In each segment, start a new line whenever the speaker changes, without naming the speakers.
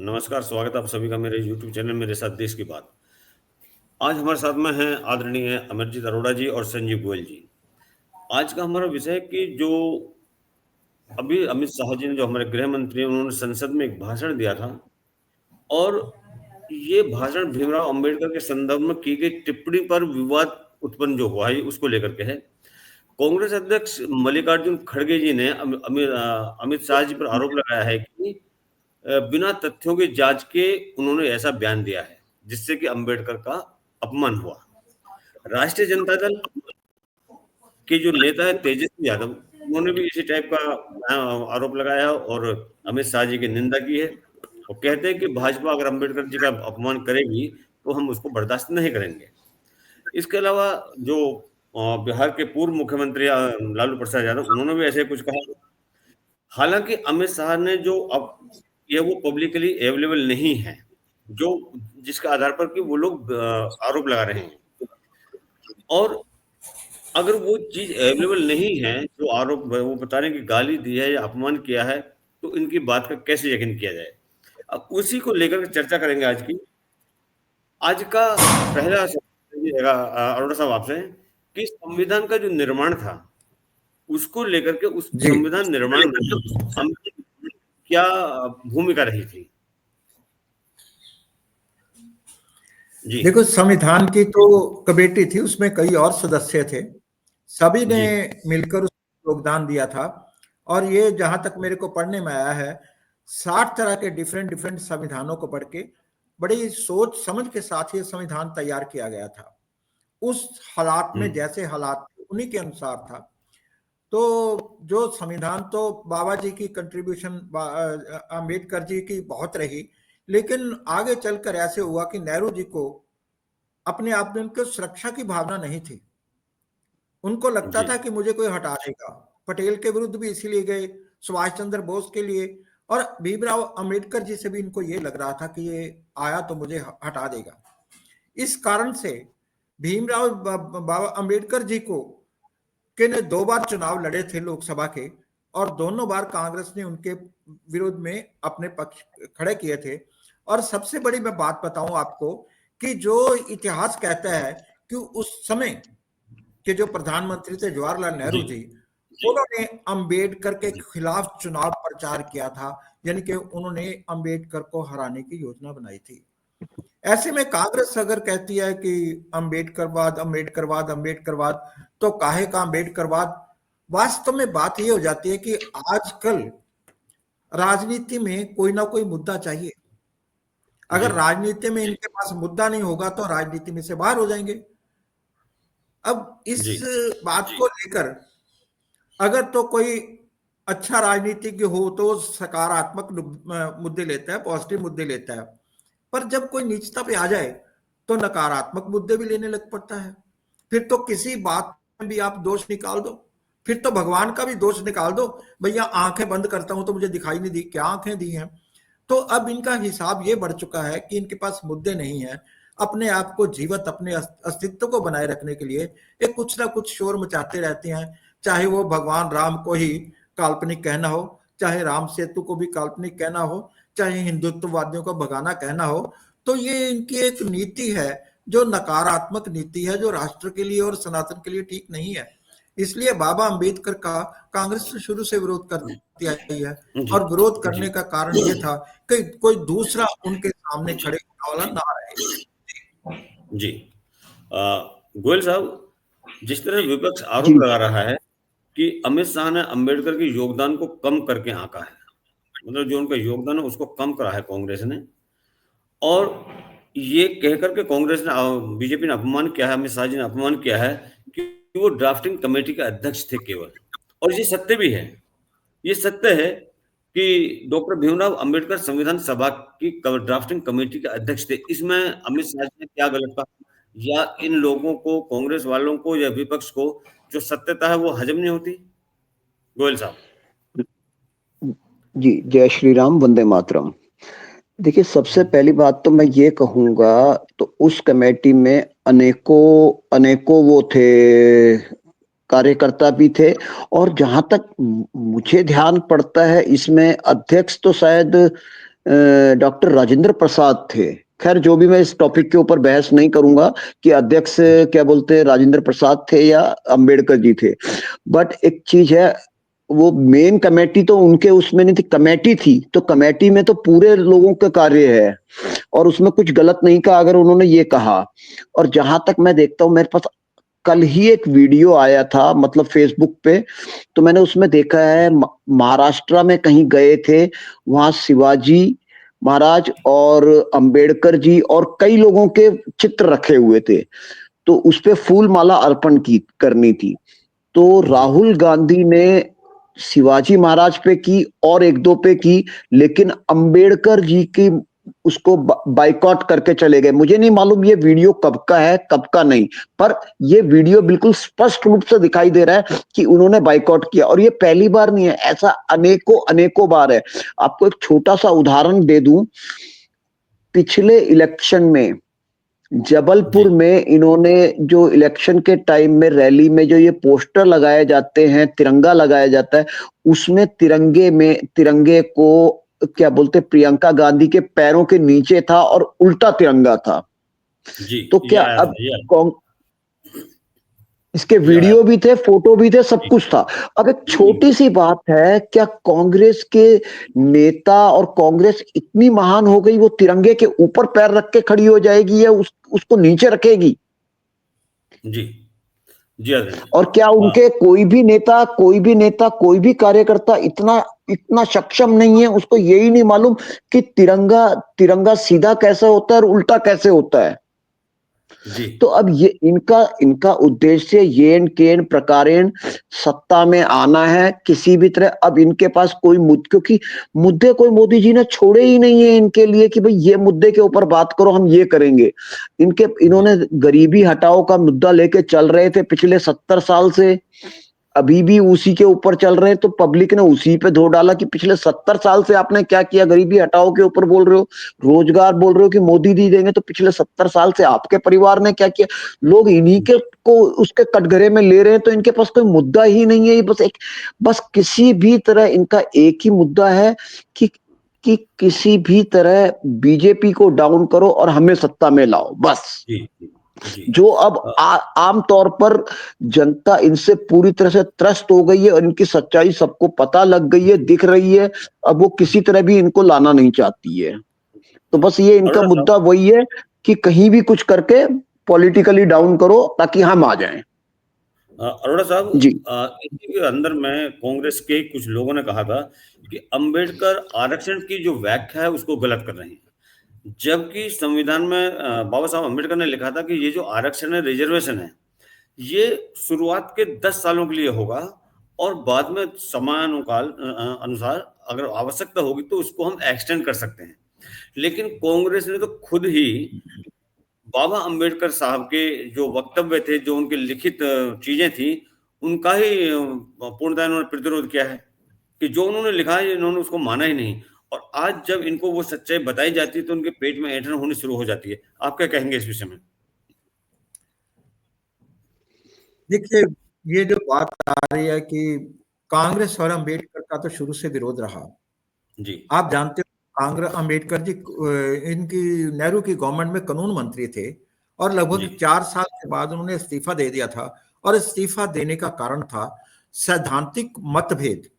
नमस्कार, स्वागत है आप सभी का मेरे यूट्यूब चैनल मेरे साथ देश की बात। आज हमारे साथ में हैं आदरणीय अमरजीत अरोड़ा जी और संजीव गोयल जी। आज का हमारा विषय है कि जो अभी अमित शाह जी ने, जो हमारे गृह मंत्री हैं, उन्होंने संसद में एक भाषण दिया था और ये भाषण भीमराव अंबेडकर के संदर्भ में की गई टिप्पणी पर विवाद उत्पन्न जो हुआ है उसको लेकर के है। कांग्रेस अध्यक्ष मल्लिकार्जुन खड़गे जी ने अमित शाह जी पर आरोप लगाया है कि बिना तथ्यों की जांच के उन्होंने ऐसा बयान दिया है जिससे कि अंबेडकर का अपमान हुआ। राष्ट्रीय जनता दल के जो नेता है तेजस्वी यादव, उन्होंने भी इसी टाइप का आरोप लगाया और अमित शाह जी की निंदा की है और कहते हैं कि भाजपा अगर अंबेडकर जी का अपमान करेगी तो हम उसको बर्दाश्त नहीं करेंगे। इसके अलावा जो बिहार के पूर्व मुख्यमंत्री लालू प्रसाद यादव, उन्होंने भी ऐसे कुछ कहा। हालांकि अमित शाह ने जो अब ये वो पब्लिकली अवेलेबल नहीं है, जो जिसके आधार पर कि वो लोग आरोप लगा रहे हैं, और अगर वो चीज अवेलेबल नहीं है जो आरोप वो बता रहे हैं कि गाली दी है या अपमान किया है, तो इनकी बात का कैसे यकीन किया जाए। अब उसी को लेकर के चर्चा करेंगे आज का पहला सवाल ये रहेगा अरोड़ा साहब आपसे, कि संविधान का जो निर्माण था उसको लेकर के उस
जी
संविधान निर्माण में हम क्या भूमिका रही थी। जी
देखो, संविधान की तो कमेटी थी, उसमें कई और सदस्य थे, सभी ने
जी
मिलकर उसमें योगदान दिया था। और ये जहां तक मेरे को पढ़ने में आया है, 60 तरह के डिफरेंट डिफरेंट संविधानों को पढ़ के बड़ी सोच समझ के साथ ये संविधान तैयार किया गया था। उस हालात में जैसे हालात थे उन्हीं के अनुसार था। तो जो संविधान, तो बाबा जी की कंट्रीब्यूशन, अम्बेडकर जी की बहुत रही, लेकिन आगे चलकर ऐसे हुआ कि नेहरू जी को अपने आप में उनके सुरक्षा की भावना नहीं थी। उनको लगता
जी
था कि मुझे कोई हटा देगा। पटेल के विरुद्ध भी इसीलिए गए, सुभाष चंद्र बोस के लिए, और भीमराव अंबेडकर जी से भी इनको ये लग रहा था कि ये आया तो मुझे हटा देगा। इस कारण से भीमराव बाबा अंबेडकर जी को के ने 2 बार चुनाव लड़े थे लोकसभा के, और दोनों बार कांग्रेस ने उनके विरोध में अपने पक्ष खड़े किए थे। और सबसे बड़ी मैं बात बताऊं आपको कि जो इतिहास कहता है कि उस समय के जो प्रधानमंत्री थे जवाहरलाल नेहरू
जी
जी, उन्होंने अंबेडकर के खिलाफ चुनाव प्रचार किया था, यानी कि उन्होंने अंबेडकर को हराने की योजना बनाई थी। ऐसे में कांग्रेस अगर कहती है कि अंबेडकरवाद अंबेडकरवाद अंबेडकरवाद, तो काहे का अंबेडकरवाद। वास्तव में बात यह हो जाती है कि आजकल राजनीति में कोई ना कोई मुद्दा चाहिए।
जी
अगर राजनीति में इनके पास मुद्दा नहीं होगा तो राजनीति में से बाहर हो जाएंगे। अब इस
जी
बात को लेकर अगर तो कोई अच्छा राजनीतिज्ञ हो तो सकारात्मक मुद्दे लेता है, पॉजिटिव मुद्दे लेता है, पर जब कोई नीचता पे आ जाए तो नकारात्मक मुद्दे भी लेने लग पड़ता है। फिर तो किसी बात में भी आप दोष निकाल दो, फिर तो भगवान का भी दोष निकाल दो। भैया आंखें बंद करता हूं तो मुझे दिखाई नहीं दी, क्या आंखें दी हैं। तो अब इनका हिसाब ये बढ़ चुका है कि इनके पास मुद्दे नहीं है। अपने आप को जीवित, अपने अस्तित्व को बनाए रखने के लिए ये कुछ ना कुछ शोर मचाते रहते हैं। चाहे वो भगवान राम को ही काल्पनिक कहना हो, चाहे राम सेतु को भी काल्पनिक कहना हो, चाहे हिंदुत्ववादियों को भगाना कहना हो। तो ये इनकी एक नीति है जो नकारात्मक नीति है, जो राष्ट्र के लिए और सनातन के लिए ठीक नहीं है। इसलिए बाबा अंबेडकर का कांग्रेस ने शुरू से विरोध करती आई है,
जी
और विरोध
जी
करने का कारण ये था कि कोई दूसरा उनके सामने खड़े होने वाला ना रहे।
जी गोयल साहब, जिस तरह विपक्ष
जी।
आरोप लगा रहा है कि अमित शाह ने अंबेडकर के योगदान को कम करके आंका है, मतलब जो उनका योगदान है उसको कम करा है कांग्रेस ने, और ये कहकर के कांग्रेस ने, बीजेपी ने अपमान किया है, अमित शाह जी ने अपमान किया है कि वो ड्राफ्टिंग कमेटी के अध्यक्ष थे केवल। और ये सत्य भी है, ये सत्य है कि डॉक्टर भीमराव अंबेडकर संविधान सभा की ड्राफ्टिंग कमेटी के अध्यक्ष थे। इसमें अमित शाह जी ने क्या गलत कहा, या इन लोगों को, कांग्रेस वालों को या विपक्ष को जो सत्यता है वो हजम नहीं होती। गोयल साहब।
जी, जय श्री राम, वंदे मातरम। देखिए, सबसे पहली बात तो मैं ये कहूंगा, तो उस कमेटी में अनेकों अनेकों वो थे, कार्यकर्ता भी थे। और जहां तक मुझे ध्यान पड़ता है, इसमें अध्यक्ष तो शायद डॉक्टर राजेंद्र प्रसाद थे। खैर जो भी, मैं इस टॉपिक के ऊपर बहस नहीं करूंगा कि अध्यक्ष क्या बोलते हैं, राजेंद्र प्रसाद थे या अंबेडकर जी थे। बट एक चीज है, वो मेन कमेटी तो उनके उसमें नहीं थी, कमेटी थी, तो कमेटी में तो पूरे लोगों का कार्य है और उसमें कुछ गलत नहीं कहा अगर उन्होंने ये कहा। और जहां तक मैं देखता हूं, मेरे पास कल ही एक वीडियो आया था, मतलब फेसबुक पे, तो मैंने उसमें देखा है महाराष्ट्र में कहीं गए थे, वहां शिवाजी महाराज और अंबेडकर जी और कई लोगों के चित्र रखे हुए थे, तो उस पे फूल माला अर्पण की करनी थी। तो राहुल गांधी ने शिवाजी महाराज पे की और एक दो पे की, लेकिन अंबेडकर जी की उसको बाइकआउट करके चले गए। मुझे नहीं मालूम ये वीडियो कब का है कब का नहीं, पर ये वीडियो बिल्कुल स्पष्ट रूप से दिखाई दे रहा है कि उन्होंने बाइकआउट किया। और ये पहली बार नहीं है, ऐसा अनेकों अनेकों बार है। आपको एक छोटा सा उदाहरण दे दूं, पिछले इलेक्शन में जबलपुर में इन्होंने जो इलेक्शन के टाइम में रैली में जो ये पोस्टर लगाए जाते हैं, तिरंगा लगाया जाता है, उसमें तिरंगे को क्या बोलते, प्रियंका गांधी के पैरों के नीचे था और उल्टा तिरंगा था।
जी,
तो क्या अब इसके
ये
वीडियो भी थे, फोटो भी थे, सब कुछ था। अब एक छोटी सी बात है, क्या कांग्रेस के नेता और कांग्रेस इतनी महान हो गई वो तिरंगे के ऊपर पैर रख के खड़ी हो जाएगी या उसको नीचे रखेगी?
जी जी
और क्या उनके कोई भी कार्यकर्ता इतना सक्षम नहीं है, उसको यही नहीं मालूम कि तिरंगा सीधा कैसे होता है और उल्टा कैसे होता है?
जी
तो अब ये इनका उद्देश्य ये केन प्रकारेण सत्ता में आना है किसी भी तरह। अब इनके पास क्योंकि मुद्दे कोई मोदी जी ने छोड़े ही नहीं है इनके लिए कि भाई ये मुद्दे के ऊपर बात करो, हम ये करेंगे। इन्होंने गरीबी हटाओ का मुद्दा लेके चल रहे थे पिछले 70 साल से, अभी भी उसी के ऊपर चल रहे हैं। तो पब्लिक ने उसी पे धो डाला कि पिछले 70 साल से आपने क्या किया, गरीबी हटाओ के ऊपर बोल रहे हो, रोजगार बोल रहे हो कि मोदी दी देंगे, तो पिछले 70 साल से आपके परिवार ने क्या किया? लोग इन्हीं के को उसके कटघरे में ले रहे हैं। तो इनके पास कोई मुद्दा ही नहीं है, ये बस किसी भी तरह इनका एक ही मुद्दा है कि किसी भी तरह बीजेपी को डाउन करो और हमें सत्ता में लाओ, बस। जो अब आम तौर पर जनता इनसे पूरी तरह से त्रस्त हो गई है और इनकी सच्चाई सबको पता लग गई है, दिख रही है। अब वो किसी तरह भी इनको लाना नहीं चाहती है। तो बस ये इनका मुद्दा वही है कि कहीं भी कुछ करके पॉलिटिकली डाउन करो ताकि हम आ जाएं।
अरोड़ा साहब
जी,
इसी के अंदर में कांग्रेस के कुछ लोगों ने कहा था कि अंबेडकर आरक्षण की जो व्याख्या है उसको गलत कर रहे हैं, जबकि संविधान में बाबा साहब अंबेडकर ने लिखा था कि ये जो आरक्षण है, रिजर्वेशन है, ये शुरुआत के 10 सालों के लिए होगा और बाद में समयानुकाल अनुसार अगर आवश्यकता होगी तो उसको हम एक्सटेंड कर सकते हैं। लेकिन कांग्रेस ने तो खुद ही बाबा अंबेडकर साहब के जो वक्तव्य थे, जो उनके लिखित चीजें थी, उनका ही पूर्णतः इन्होंने प्रतिरोध किया है कि जो उन्होंने लिखा है इन्होंने उसको माना ही नहीं। और आज जब इनको वो सच्चाई बताई जाती है तो उनके पेट में ऐंठन होनी शुरू हो जाती है। आप क्या कहेंगे इस विषय में?
देखिए, ये जो बात आ रही है कि कांग्रेस और अंबेडकर का तो शुरू से विरोध रहा।
जी
आप जानते हो, कांग्रेस अंबेडकर जी इनकी नेहरू की गवर्नमेंट में कानून मंत्री थे और लगभग 4 साल के बाद उन्होंने इस्तीफा दे दिया था। और इस्तीफा देने का कारण था सैद्धांतिक मतभेद।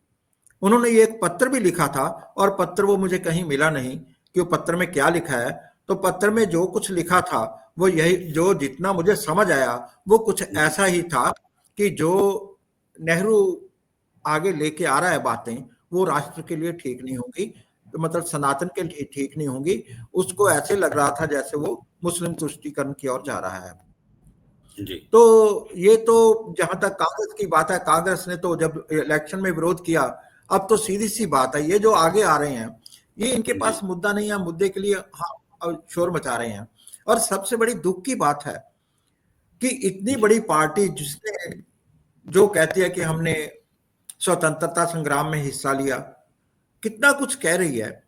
उन्होंने ये एक पत्र भी लिखा था और पत्र वो मुझे कहीं मिला नहीं कि वो पत्र में क्या लिखा है। तो पत्र में जो कुछ लिखा था वो यही, जो जितना मुझे समझ आया वो कुछ ऐसा ही था कि जो नेहरू आगे लेके आ रहा है बातें, वो राष्ट्र के लिए ठीक नहीं होंगी, तो मतलब सनातन के लिए ठीक नहीं होंगी। उसको ऐसे लग रहा था जैसे वो मुस्लिम तुष्टीकरण की ओर जा रहा है।
जी
तो ये तो जहां तक कांग्रेस की बात है, कांग्रेस ने तो जब इलेक्शन में विरोध किया, अब तो सीधी सी बात है, ये जो आगे आ रहे हैं ये इनके पास मुद्दा नहीं है, मुद्दे के लिए हाँ शोर मचा रहे हैं। और सबसे बड़ी दुख की बात है कि इतनी बड़ी पार्टी जिसने, जो कहती है कि हमने स्वतंत्रता संग्राम में हिस्सा लिया, कितना कुछ कह रही है,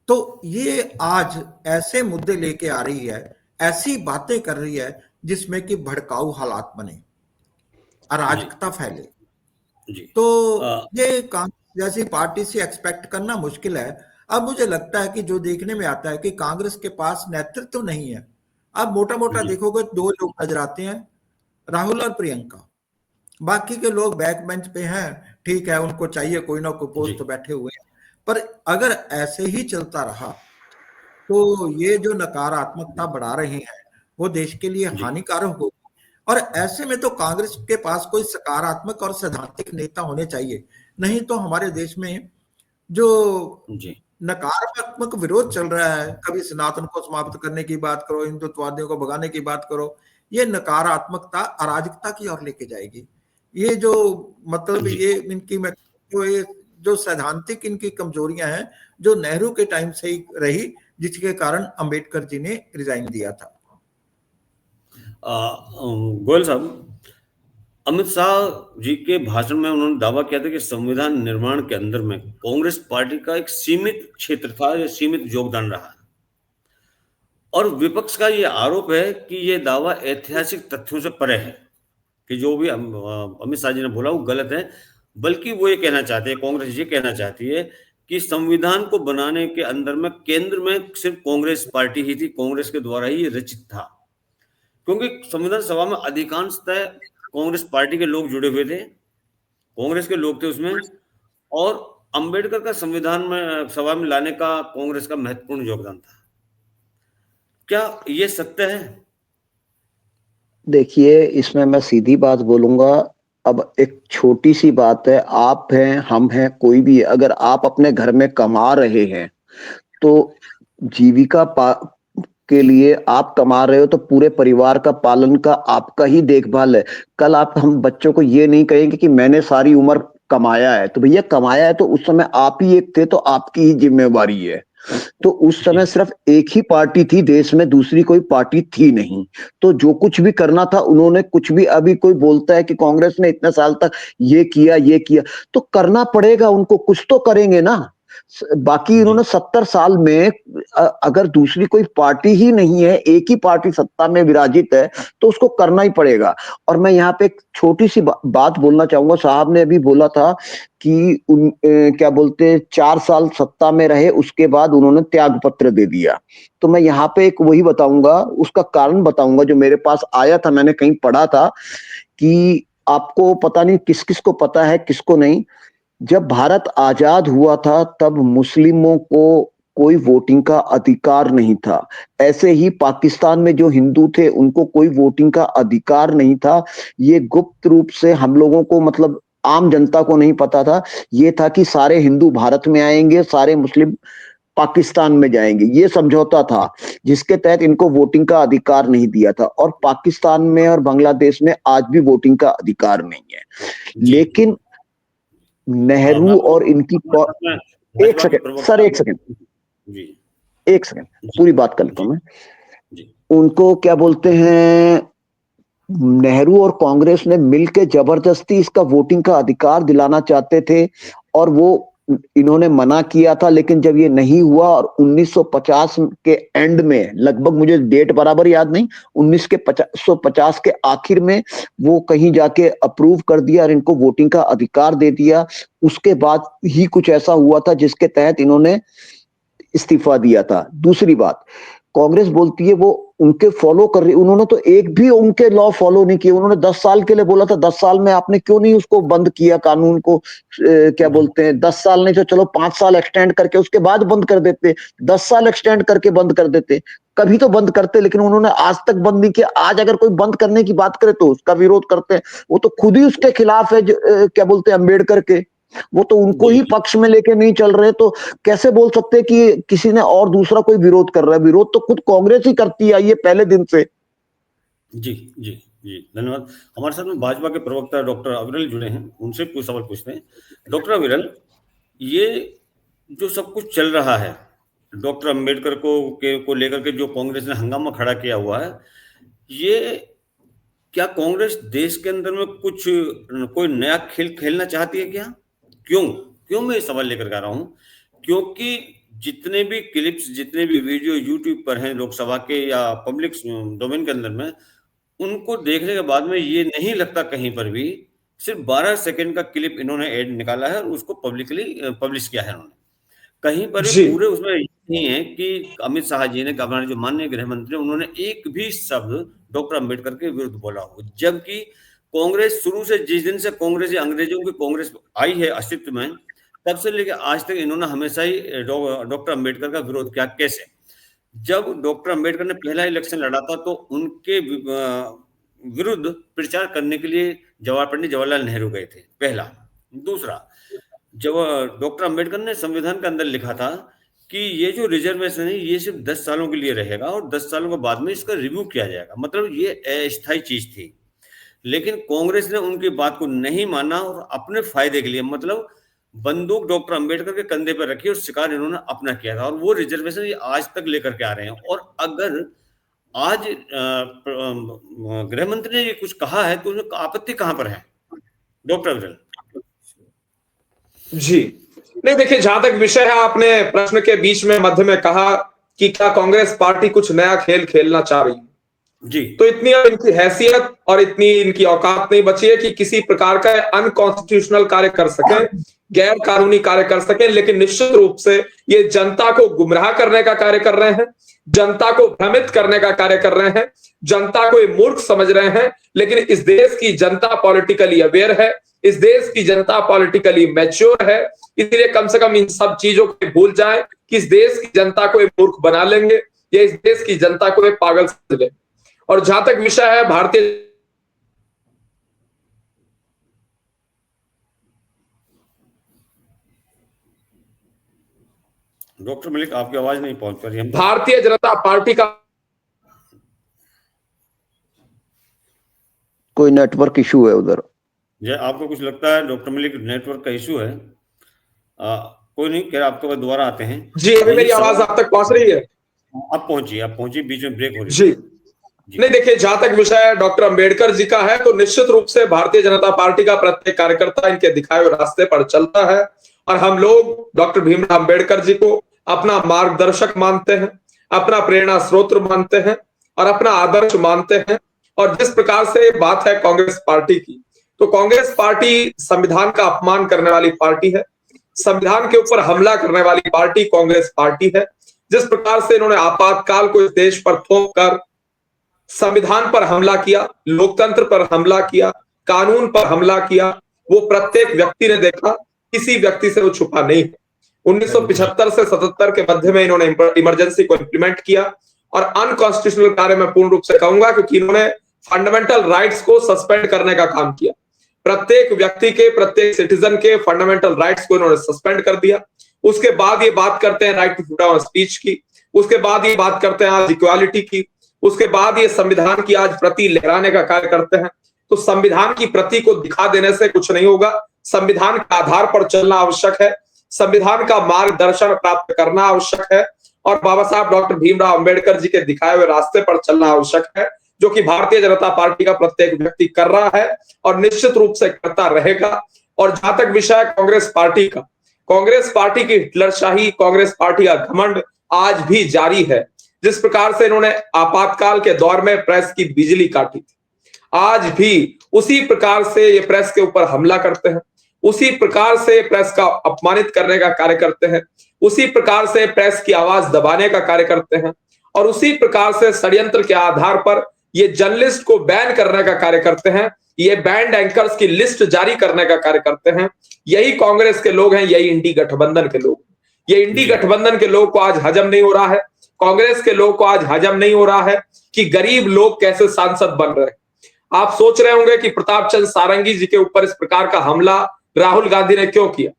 तो ये आज ऐसे मुद्दे लेके आ रही है, ऐसी बातें कर रही है जिसमें कि भड़काऊ हालात बने, अराजकता फैले।
जी
तो ये कांग्रेस जैसी पार्टी से एक्सपेक्ट करना मुश्किल है। अब मुझे लगता है कि जो देखने में आता है कि कांग्रेस के पास नेतृत्व तो नहीं है। अब मोटा मोटा
जी
देखोगे दो लोग नजर आते हैं, राहुल और प्रियंका। बाकी के लोग बैक बेंच पे हैं, ठीक है, उनको चाहिए कोई ना कोई
जी
पोस्ट तो बैठे हुए हैं। पर अगर ऐसे ही चलता रहा तो ये जो नकारात्मकता बढ़ा रहे हैं वो देश के लिए
जी
हानिकारक हो। और ऐसे में तो कांग्रेस के पास कोई सकारात्मक और सैद्धांतिक नेता होने चाहिए, नहीं तो हमारे देश में जो
जी
नकारात्मक विरोध चल रहा है, कभी सनातन को समाप्त करने की बात करो, हिंदुत्ववादियों को भगाने की बात करो, ये नकारात्मकता अराजकता की ओर लेके जाएगी। ये जो मतलब
जी
ये इनकी मैं जो ये जो सैद्धांतिक इनकी कमजोरियां हैं, जो नेहरू के टाइम से ही रही, जिसके कारण अंबेडकर जी ने रिजाइन दिया था।
गोयल साहब, अमित शाह जी के भाषण में उन्होंने दावा किया था कि संविधान निर्माण के अंदर में कांग्रेस पार्टी का एक सीमित क्षेत्र था, या सीमित योगदान रहा है। और विपक्ष का ये आरोप है कि ये दावा ऐतिहासिक तथ्यों से परे है, कि जो भी अमित शाह जी ने बोला वो गलत है। बल्कि वो ये कहना चाहते हैं, कांग्रेस ये कहना चाहती है कि संविधान को बनाने के अंदर में केंद्र में सिर्फ कांग्रेस पार्टी ही थी, कांग्रेस के द्वारा ही ये रचित था। क्योंकि संविधान सभा में अधिकांशतः कांग्रेस पार्टी के लोग जुड़े हुए थे, कांग्रेस के लोग थे उसमें। और अंबेडकर का संविधान में सभा में लाने का कांग्रेस का महत्वपूर्ण योगदान था। क्या ये सत्य है?
देखिए, इसमें मैं सीधी बात बोलूंगा। अब एक छोटी सी बात है, आप हैं, हम हैं, कोई भी है, अगर आप अपने घर में कमा रहे हैं तो जीविका के लिए आप कमा रहे हो तो पूरे परिवार का पालन का आपका ही देखभाल है। कल आप हम बच्चों को ये नहीं कहेंगे कि मैंने सारी उम्र कमाया है, तो भैया कमाया है तो उस समय आप ही एक थे, तो आपकी ही जिम्मेवारी है। तो उस
जी
समय सिर्फ एक ही पार्टी थी देश में, दूसरी कोई पार्टी थी नहीं। तो जो कुछ भी करना था उन्होंने कुछ भी, अभी कोई बोलता है कि कांग्रेस ने इतने साल तक ये किया, तो करना पड़ेगा उनको, कुछ तो करेंगे ना। बाकी
जी
इन्होंने 70 साल में अगर दूसरी कोई पार्टी ही नहीं है, एक ही पार्टी सत्ता में विराजित है, तो उसको करना ही पड़ेगा। और मैं यहाँ पे एक छोटी सी बात बोलना चाहूंगा। साहब ने अभी बोला था कि क्या बोलते हैं, 4 साल सत्ता में रहे, उसके बाद उन्होंने त्याग पत्र दे दिया। तो मैं यहाँ पे एक वही बताऊंगा, उसका कारण बताऊंगा जो मेरे पास आया था, मैंने कहीं पढ़ा था कि आपको पता नहीं, किस किस को पता है किसको नहीं। जब भारत आजाद हुआ था तब मुस्लिमों को कोई वोटिंग का अधिकार नहीं था। ऐसे ही पाकिस्तान में जो हिंदू थे उनको कोई वोटिंग का अधिकार नहीं था। ये गुप्त रूप से हम लोगों को, मतलब आम जनता को नहीं पता था। ये था कि सारे हिंदू भारत में आएंगे, सारे मुस्लिम पाकिस्तान में जाएंगे, ये समझौता था, जिसके तहत इनको वोटिंग का अधिकार नहीं दिया था। और पाकिस्तान में और बांग्लादेश में आज भी वोटिंग का अधिकार नहीं है।
जी
लेकिन
मैं
नेहरू
आपको
और इनकी
हमारे साथ में
एक
भाजपा के
सेकंड सर,
प्रवक्ता।
एक सेकंड,
जी
एक सेकंड,
जी
पूरी बात कर लेता
जी
हूं मैं।
जी
उनको क्या बोलते हैं, नेहरू और कांग्रेस ने मिलकर जबरदस्ती इसका वोटिंग का अधिकार दिलाना चाहते थे, और वो इन्होंने मना किया था। लेकिन जब ये नहीं हुआ और 1950 के एंड में, लगभग मुझे डेट बराबर याद नहीं, 1950 के आखिर में वो कहीं जाके अप्रूव कर दिया और इनको वोटिंग का अधिकार दे दिया। उसके बाद ही कुछ ऐसा हुआ था जिसके तहत इन्होंने इस्तीफा दिया था। दूसरी बात, कांग्रेस बोलती है वो उनके फॉलो कर रही, उन्होंने तो एक भी उनके लॉ फॉलो नहीं किए। उन्होंने 10 साल के लिए बोला था, 10 साल में आपने क्यों नहीं उसको बंद किया कानून को, क्या
जी
बोलते हैं, 10 साल नहीं तो चलो 5 साल एक्सटेंड करके उसके बाद बंद कर देते, 10 साल एक्सटेंड करके बंद कर देते, कभी तो बंद करते। लेकिन उन्होंने आज तक बंद नहीं किया। आज अगर कोई बंद करने की बात करे तो उसका विरोध करते हैं। वो तो खुद ही उसके खिलाफ है, क्या बोलते हैं, अम्बेडकर के। वो तो उनको
जी
ही पक्ष में लेके नहीं चल रहे, तो कैसे बोल सकते हैं कि किसी ने और दूसरा कोई विरोध कर रहा है। विरोध तो खुद कांग्रेस ही करती आई है पहले दिन से।
जी जी जी धन्यवाद। हमारे साथ में भाजपा के प्रवक्ता डॉक्टर अविरल जुड़े हैं, उनसे कुछ सवाल पूछते हैं। डॉक्टर अविरल, ये जो सब कुछ चल रहा है, डॉक्टर अंबेडकर को लेकर के जो कांग्रेस ने हंगामा खड़ा किया हुआ है, ये क्या कांग्रेस देश के अंदर में कुछ कोई नया खेल खेलना चाहती है क्या? क्यों क्यों मैं ये सवाल लेकर के आ रहा हूं? क्योंकि जितने भी क्लिप्स, जितने भी वीडियो यूट्यूब पर हैं लोकसभा के या पब्लिक डोमेन के अंदर में, उनको देखने के बाद में ये नहीं लगता कहीं पर भी, सिर्फ 12 सेकंड का क्लिप इन्होंने ऐड निकाला है और उसको पब्लिकली पब्लिश किया है इन्होंने। कहीं पर भी
जी
पूरे उसमें ये नहीं है कि अमित शाह जी ने, हमारे जो माननीय गृह मंत्री, उन्होंने एक भी शब्द डॉक्टर अंबेडकर के विरुद्ध बोला हो, जबकि कांग्रेस शुरू से, जिस दिन से कांग्रेस, अंग्रेजों की कांग्रेस आई है अस्तित्व में, तब से लेकर आज तक इन्होंने हमेशा ही डॉक्टर अंबेडकर का विरोध किया। कैसे? जब डॉक्टर अंबेडकर ने पहला इलेक्शन लड़ा था तो उनके विरुद्ध प्रचार करने के लिए पंडित जवाहरलाल नेहरू गए थे, पहला। दूसरा, जब डॉक्टर अंबेडकर ने संविधान के अंदर लिखा था कि ये जो रिजर्वेशन है ये सिर्फ 10 सालों के लिए रहेगा और 10 सालों के बाद में इसका रिव्यू किया जाएगा, मतलब ये अस्थायी चीज थी। लेकिन कांग्रेस ने उनकी बात को नहीं माना और अपने फायदे के लिए, मतलब बंदूक डॉक्टर अंबेडकर के कंधे पर रखी और शिकार इन्होंने अपना किया था, और वो रिजर्वेशन ये आज तक लेकर के आ रहे हैं। और अगर आज गृह मंत्री ने ये कुछ कहा है तो उसमें आपत्ति कहां पर है डॉक्टर विरल?
जी नहीं, देखिए, जहां तक विषय है, आपने प्रश्न के बीच में मध्य में कहा कि क्या कांग्रेस पार्टी कुछ नया खेल खेलना चाह रही है,
जी।
तो इतनी अब इनकी हैसियत और इतनी इनकी औकात नहीं बची है कि किसी प्रकार का अनकॉन्स्टिट्यूशनल कार्य कर सके, गैर कानूनी कार्य कर सके। लेकिन निश्चित रूप से ये जनता को गुमराह करने का कार्य कर रहे हैं, जनता को भ्रमित करने का कार्य कर रहे हैं, जनता को ये मूर्ख समझ रहे हैं। लेकिन इस देश की जनता पॉलिटिकली अवेयर है, इस देश की जनता पॉलिटिकली मैच्योर है, इसलिए कम से कम इन सब चीजों को भूल जाए कि इस देश की जनता को ये मूर्ख बना लेंगे या इस देश की जनता को ये पागल समझ लेंगे। और जहां तक विषय है भारतीय,
डॉक्टर मलिक, आपकी आवाज नहीं पहुंच पा रही है।
भारतीय जनता पार्टी का
कोई नेटवर्क इशू है उधर?
आपको कुछ लगता है डॉक्टर मलिक नेटवर्क का इशू है? कोई नहीं, क्या आपके पास दोबारा आते हैं।
जी, अभी मेरी आवाज आप तक पहुंच रही है?
आप पहुंचिए, बीच में ब्रेक हो रही
है। जी नहीं, देखिए, जहां तक विषय डॉक्टर अंबेडकर जी का है तो निश्चित रूप से भारतीय जनता पार्टी का प्रत्येक कार्यकर्ता इनके दिखाए हुए रास्ते पर चलता है और हम लोग डॉक्टर भीमराव अंबेडकर जी को अपना मार्गदर्शक मानते हैं, अपना प्रेरणा स्रोत मानते हैं और अपना आदर्श मानते हैं। और जिस प्रकार से बात है कांग्रेस पार्टी की, तो कांग्रेस पार्टी संविधान का अपमान करने वाली पार्टी है, संविधान के ऊपर हमला करने वाली पार्टी कांग्रेस पार्टी है। जिस प्रकार से इन्होंने आपातकाल को इस देश पर थोप कर संविधान पर हमला किया, लोकतंत्र पर हमला किया, कानून पर हमला किया, वो प्रत्येक व्यक्ति ने देखा, किसी व्यक्ति से वो छुपा नहीं है। 1975 से 77 के मध्य में इन्होंने इमरजेंसी को इंप्लीमेंट किया और अनकॉन्स्टिट्यूशनल कार्य मैं पूर्ण रूप से कहूंगा, क्योंकि इन्होंने फंडामेंटल राइट्स को सस्पेंड करने का काम किया। प्रत्येक व्यक्ति के, प्रत्येक सिटीजन के फंडामेंटल राइट्स को इन्होंने सस्पेंड कर दिया। उसके बाद ये बात करते हैं right to freedom of speech की, उसके बाद ये बात करते हैं आज इक्वालिटी की, उसके बाद ये संविधान की आज प्रति लहराने का कार्य करते हैं। तो संविधान की प्रति को दिखा देने से कुछ नहीं होगा, संविधान के आधार पर चलना आवश्यक है, संविधान का मार्गदर्शन प्राप्त करना आवश्यक है और बाबा साहब डॉक्टर भीमराव अंबेडकर जी के दिखाए हुए रास्ते पर चलना आवश्यक है, जो कि भारतीय जनता पार्टी का प्रत्येक व्यक्ति कर रहा है और निश्चित रूप से करता रहेगा। और जहां तक विषय कांग्रेस पार्टी का, कांग्रेस पार्टी की हिटलरशाही, कांग्रेस पार्टी का घमंड आज भी जारी है। जिस प्रकार से इन्होंने आपातकाल के दौर में प्रेस की बिजली काटी थी, आज भी उसी प्रकार से ये प्रेस के ऊपर हमला करते हैं, उसी प्रकार से प्रेस का अपमानित करने का कार्य करते हैं, उसी प्रकार से प्रेस की आवाज दबाने का कार्य करते हैं और उसी प्रकार से षड्यंत्र के आधार पर ये जर्नलिस्ट को बैन करने का कार्य करते हैं, ये बैंड एंकर्स की लिस्ट जारी करने का कार्य करते हैं। यही कांग्रेस के लोग हैं, यही इंडी गठबंधन के लोग। ये इंडी गठबंधन के लोग को आज हजम नहीं हो रहा है, कांग्रेस के लोग को आज हजम नहीं हो रहा है कि गरीब लोग कैसे सांसद बन रहे हैं। आप सोच रहे होंगे कि प्रताप चंद्र सारंगी जी के ऊपर इस प्रकार का हमला राहुल गांधी ने क्यों किया,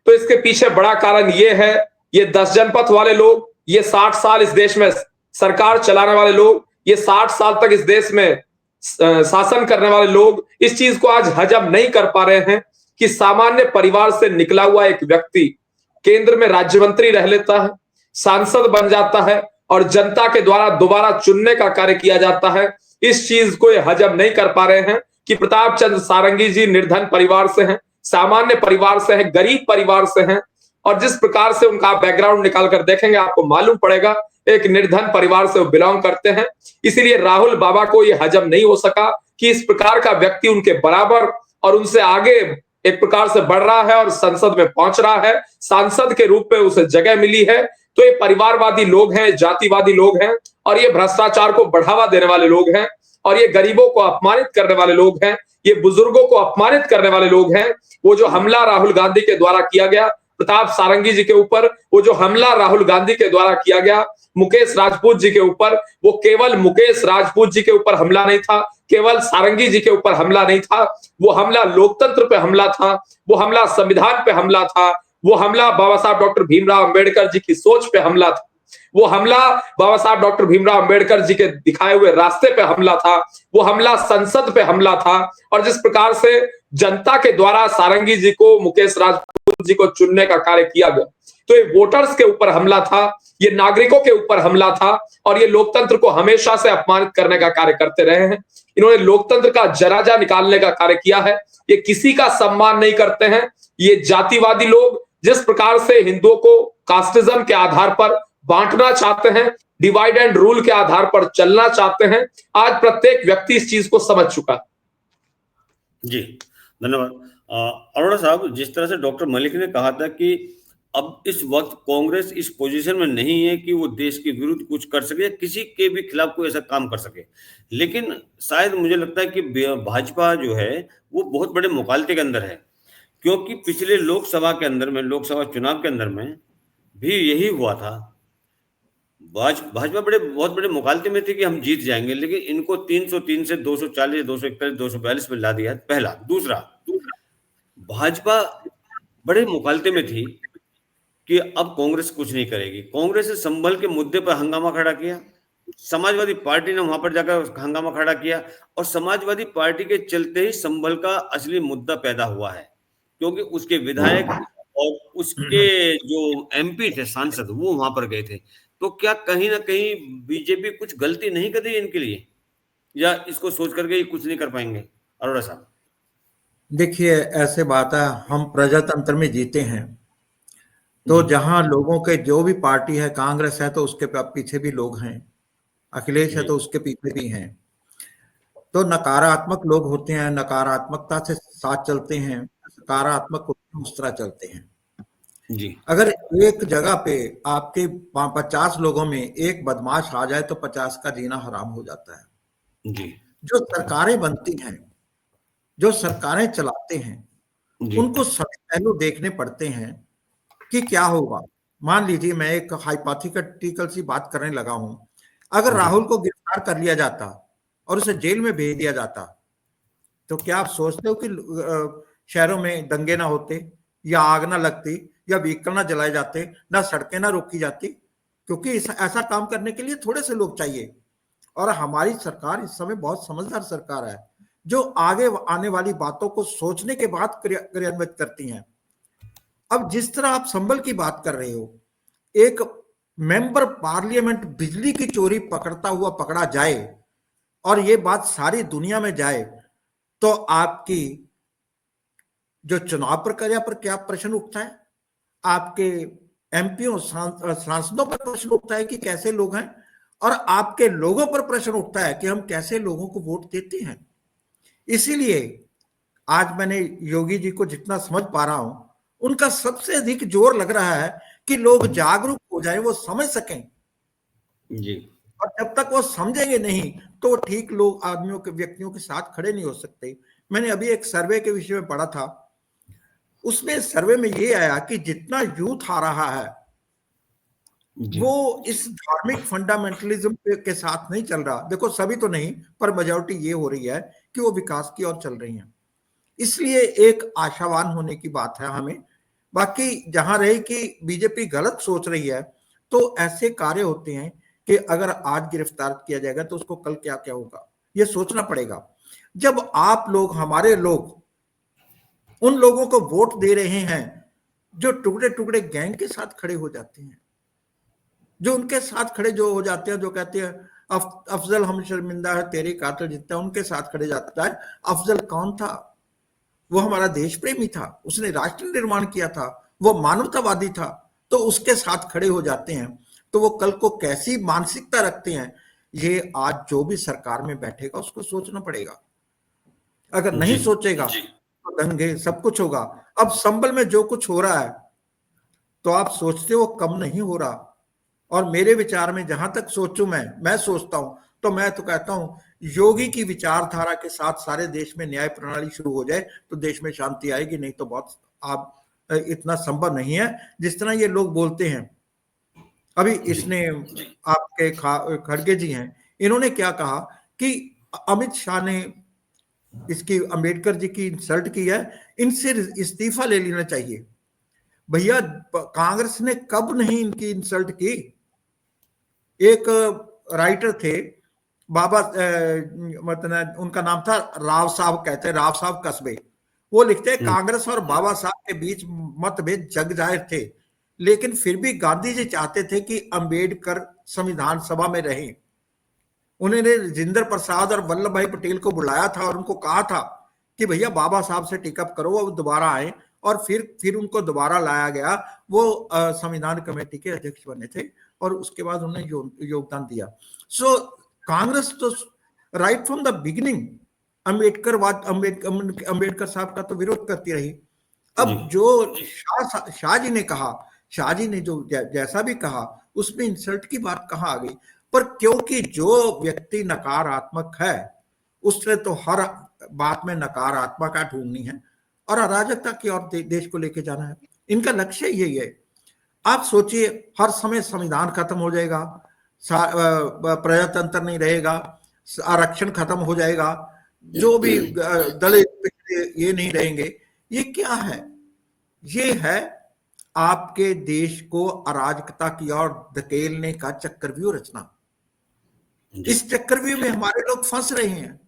तो इसके पीछे बड़ा कारण ये है, ये 10 जनपथ वाले लोग, ये 60 साल इस देश में सरकार चलाने वाले लोग, ये 60 साल तक इस देश में शासन करने वाले लोग इस चीज को आज हजम नहीं कर पा रहे हैं कि सामान्य परिवार से निकला हुआ एक व्यक्ति केंद्र में राज्य मंत्री रह लेता है, सांसद बन जाता है और जनता के द्वारा दोबारा चुनने का कार्य किया जाता है। इस चीज को ये हजम नहीं कर पा रहे हैं कि प्रताप चंद्र सारंगी जी निर्धन परिवार से हैं, सामान्य परिवार से हैं, गरीब परिवार से हैं और जिस प्रकार से उनका बैकग्राउंड निकाल कर देखेंगे आपको मालूम पड़ेगा एक निर्धन परिवार से वो बिलोंग करते हैं। इसीलिए राहुल बाबा को ये हजम नहीं हो सका कि इस प्रकार का व्यक्ति उनके बराबर और उनसे आगे एक प्रकार से बढ़ रहा है और संसद में पहुंच रहा है, सांसद के रूप में उसे जगह मिली है, तो ये परिवारवादी लोग हैं, जातिवादी लोग हैं, और ये भ्रष्टाचार को बढ़ावा देने वाले लोग हैं, और ये गरीबों को अपमानित करने वाले लोग हैं, ये बुजुर्गों को अपमानित करने वाले लोग हैं। वो जो हमला राहुल गांधी के द्वारा किया गया प्रताप सारंगी जी के ऊपर, वो जो हमला राहुल गांधी के द्वारा किया गया मुकेश राजपूत जी के ऊपर, वो केवल मुकेश राजपूत जी के ऊपर हमला नहीं था, केवल सारंगी जी के ऊपर हमला नहीं था, वो हमला लोकतंत्र पे हमला था, वो हमला संविधान पे हमला था, वो हमला बाबा साहब डॉक्टर भीमराव अंबेडकर जी की सोच पे हमला था, वो हमला बाबा साहब डॉक्टर भीमराव अंबेडकर जी के दिखाए हुए रास्ते पे हमला था, वो हमला संसद पे हमला था। और जिस प्रकार से जनता के द्वारा सारंगी जी को, मुकेश राजपूत जी को चुनने का कार्य किया गया, तो ये वोटर्स के ऊपर हमला था, ये नागरिकों के ऊपर हमला था, और ये लोकतंत्र को हमेशा से अपमानित करने का कार्य करते रहे हैं। इन्होंने लोकतंत्र का जनाजा निकालने का कार्य किया है। ये किसी का सम्मान नहीं करते हैं। ये जातिवादी लोग जिस प्रकार से हिंदुओं को कास्टिज्म के आधार पर बांटना चाहते हैं, डिवाइड एंड रूल के आधार पर चलना चाहते हैं, आज प्रत्येक व्यक्ति इस चीज को समझ चुका है।
जी, धन्यवाद। अरोड़ा साहब, जिस तरह से डॉक्टर मलिक ने कहा था कि अब इस वक्त कांग्रेस इस पोजीशन में नहीं है कि वो देश के विरुद्ध कुछ कर सके या किसी के भी खिलाफ कोई ऐसा काम कर सके, लेकिन शायद मुझे लगता है कि भाजपा जो है वो बहुत बड़े मुकालते के अंदर है, क्योंकि पिछले लोकसभा लोकसभा चुनाव के अंदर में भी यही हुआ था। भाजपा बहुत बड़े मुकालते में थी कि हम जीत जाएंगे, लेकिन इनको 303 से 240, 241, 242 पे ला दिया। पहला। दूसरा, भाजपा बड़े मुकालते में थी कि अब कांग्रेस कुछ नहीं करेगी। कांग्रेस ने संभल के मुद्दे पर हंगामा खड़ा किया, समाजवादी पार्टी ने वहां पर जाकर हंगामा खड़ा किया, और समाजवादी पार्टी के चलते ही संभल का असली मुद्दा पैदा हुआ है, क्योंकि उसके विधायक और उसके जो एमपी थे, सांसद, वो वहां पर गए थे। तो क्या कहीं ना कहीं बीजेपी कुछ गलती नहीं कर रही इनके लिए, या इसको सोच करके ये कुछ नहीं कर पाएंगे? अरोड़ा साहब।
देखिए, ऐसे बात है, हम प्रजातंत्र में जीते हैं, तो जहां लोगों के जो भी पार्टी है, कांग्रेस है तो उसके पीछे भी लोग हैं, अखिलेश है तो उसके पीछे भी हैं। तो नकारात्मक लोग होते हैं, नकारात्मकता से साथ चलते हैं, सकारात्मक उस तरह चलते हैं।
जी।
अगर एक जगह पे आपके 50 लोगों में एक बदमाश आ जाए तो 50 का जीना हराम हो जाता है।
जी।
जो सरकारें बनती हैं, जो सरकारें चलाते हैं,
जी।
उनको सभी पहलू देखने पड़ते हैं कि क्या होगा। मान लीजिए, मैं एक हाइपोथेटिकल सी बात करने लगा हूं, अगर राहुल को गिरफ्तार कर लिया जाता और उसे जेल में भेज दिया जाता, तो क्या आप सोचते हो कि शहरों में दंगे ना होते, या आग ना लगती, या व्हीकल ना जलाए जाते, ना सड़कें ना रोकी जाती? क्योंकि ऐसा काम करने के लिए थोड़े से लोग चाहिए। और हमारी सरकार इस समय बहुत समझदार सरकार है, जो आगे आने वाली बातों को सोचने के बाद क्रियान्वित करती हैं। अब जिस तरह आप संभल की बात कर रहे हो, एक मेंबर पार्लियामेंट बिजली की चोरी पकड़ता हुआ पकड़ा जाए और ये बात सारी दुनिया में जाए, तो आपकी जो चुनाव प्रक्रिया पर क्या प्रश्न उठता है, आपके एमपीओ सांसदों पर प्रश्न उठता है कि कैसे लोग हैं, और आपके लोगों पर प्रश्न उठता है कि हम कैसे लोगों को वोट देते हैं। इसीलिए आज मैंने योगी जी को जितना समझ पा रहा हूं, उनका सबसे अधिक जोर लग रहा है कि लोग जागरूक हो जाएं, वो समझ सकें।
जी।
और जब तक वो समझेंगे नहीं तो ठीक लोग आदमियों के व्यक्तियों के साथ खड़े नहीं हो सकते। मैंने अभी एक सर्वे के विषय में पढ़ा था, उसमें सर्वे में ये आया कि जितना यूथ आ रहा है वो इस धार्मिक फंडामेंटलिज्म के साथ नहीं चल रहा। देखो, सभी तो नहीं, पर मेजॉरिटी ये हो रही है कि वो विकास की ओर चल रही हैं। इसलिए एक आशावान होने की बात है हमें। बाकी जहां रहे कि बीजेपी गलत सोच रही है, तो ऐसे कार्य होते हैं कि अगर आज गिरफ्तार किया जाएगा तो उसको कल क्या क्या होगा, ये सोचना पड़ेगा। जब आप लोग, हमारे लोग, उन लोगों को वोट दे रहे हैं जो टुकड़े टुकड़े गैंग के साथ खड़े हो जाते हैं, जो उनके साथ खड़े जो हो जाते हैं, जो कहते हैं अफजल हम शर्मिंदा है तेरी कातिल जितना, उनके साथ खड़े जाता है। अफजल कौन था? वो हमारा देश प्रेमी था, उसने राष्ट्र निर्माण किया था, वो मानवतावादी था। तो उसके साथ खड़े हो जाते हैं, तो वो कल को कैसी मानसिकता रखते हैं, ये आज जो भी सरकार में बैठेगा उसको सोचना पड़ेगा। अगर नहीं सोचेगा दंगे सब कुछ होगा। अब संभल में जो कुछ हो रहा है तो आप सोचते हो कम नहीं हो रहा। और मेरे विचार में जहां तक सोचूं मैं सोचता हूं तो मैं तो कहता हूं योगी की विचारधारा के साथ सारे देश में न्याय प्रणाली शुरू हो जाए तो देश में शांति आएगी, नहीं तो बहुत आप इतना संभव नहीं है जिस तरह ये लोग बोलते हैं। अभी इसने आपके खड़गे जी हैं, इन्होंने क्या कहा कि अमित शाह ने इसकी अंबेडकर जी की इंसल्ट की है, इनसे इस्तीफा ले लेना चाहिए। भैया कांग्रेस ने कब नहीं इनकी इंसल्ट की। एक राइटर थे बाबा मतलब उनका नाम था राव साहब, कहते हैं राव साहब कस्बे, वो लिखते हैं कांग्रेस और बाबा साहब के बीच मतभेद जग जाहिर थे, लेकिन फिर भी गांधी जी चाहते थे कि अंबेडकर संविधान सभा में रहें। उन्होंने राजेंद्र प्रसाद और वल्लभ भाई पटेल को बुलाया था और उनको कहा था कि भैया बाबा साहब से टिकअप करो, वो दोबारा आए, और फिर उनको दोबारा लाया गया। वो संविधान कमेटी के अध्यक्ष बने थे और उसके बाद उन्होंने योगदान दिया। सो कांग्रेस तो right from the beginning Ambedkar साहब का तो विरोध करती रही। अब जो शाह जी ने कहा, शाह जी ने जो जैसा भी कहा उसमें इंसल्ट की बात कहाँ आ गई। पर क्योंकि जो व्यक्ति नकारात्मक है उसने तो हर बात में नकारात्मक ढूंढनी है और अराजकता की ओर देश को लेके जाना है। इनका लक्ष्य यही है। आप सोचिए हर समय संविधान खत्म हो जाएगा, प्रजातंत्र नहीं रहेगा, आरक्षण खत्म हो जाएगा, जो भी दलित ये नहीं रहेंगे। ये क्या है? ये है आपके देश को अराजकता की ओर धकेलने का चक्रव्यूह रचना। इस चक्रव्यूह में हमारे लोग फंस रहे हैं।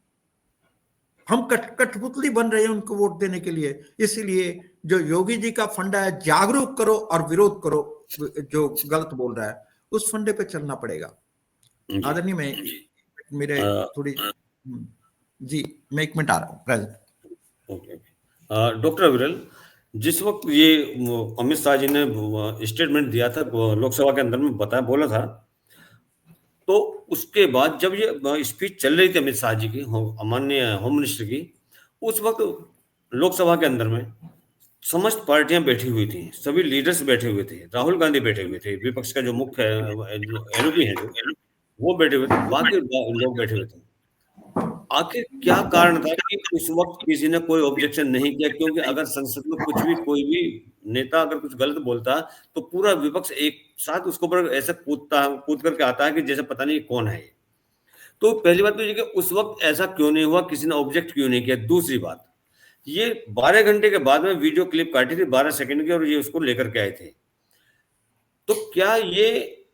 हम कठपुतली बन रहे हैं उनको वोट देने के लिए। इसीलिए जो योगी जी का फंडा है, जागरूक करो और विरोध करो, जो गलत बोल रहा है उस फंडे पे चलना पड़ेगा। आदरणीय मैं मेरे थोड़ी जी मैं 1 मिनट आ रहा हूँ प्रेजेंट।
ओके डॉक्टर अविरल, जिस वक्त ये अमित शाह जी ने स्टेटमेंट दिया था लोकसभा के अंदर में बोला था, तो उसके बाद जब ये स्पीच चल रही थी अमित शाह जी की, माननीय होम मिनिस्टर की, उस वक्त लोकसभा के अंदर में समस्त पार्टियां बैठी हुई थी, सभी लीडर्स बैठे हुए थे, राहुल गांधी बैठे हुए थे, विपक्ष का जो मुख्य एलओपी है वो बैठे हुए थे, बाकी लोग बैठे हुए थे। आखिर क्या कारण था कि उस वक्त किसी ने कोई ऑब्जेक्शन नहीं किया? क्योंकि अगर संसद में कुछ भी कोई भी नेता अगर कुछ गलत बोलता तो पूरा विपक्ष एक साथ उसको पर ऐसे कूद करके आता है कि जैसे पता नहीं कौन है। तो पहली बात तो ये कि उस वक्त ऐसा क्यों नहीं हुआ, किसी ने ऑब्जेक्ट क्यों नहीं किया? दूसरी बात, ये 12 घंटे के बाद में वीडियो क्लिप काटी थी 12 सेकंड की और ये उसको लेकर के आए थे। तो क्या ये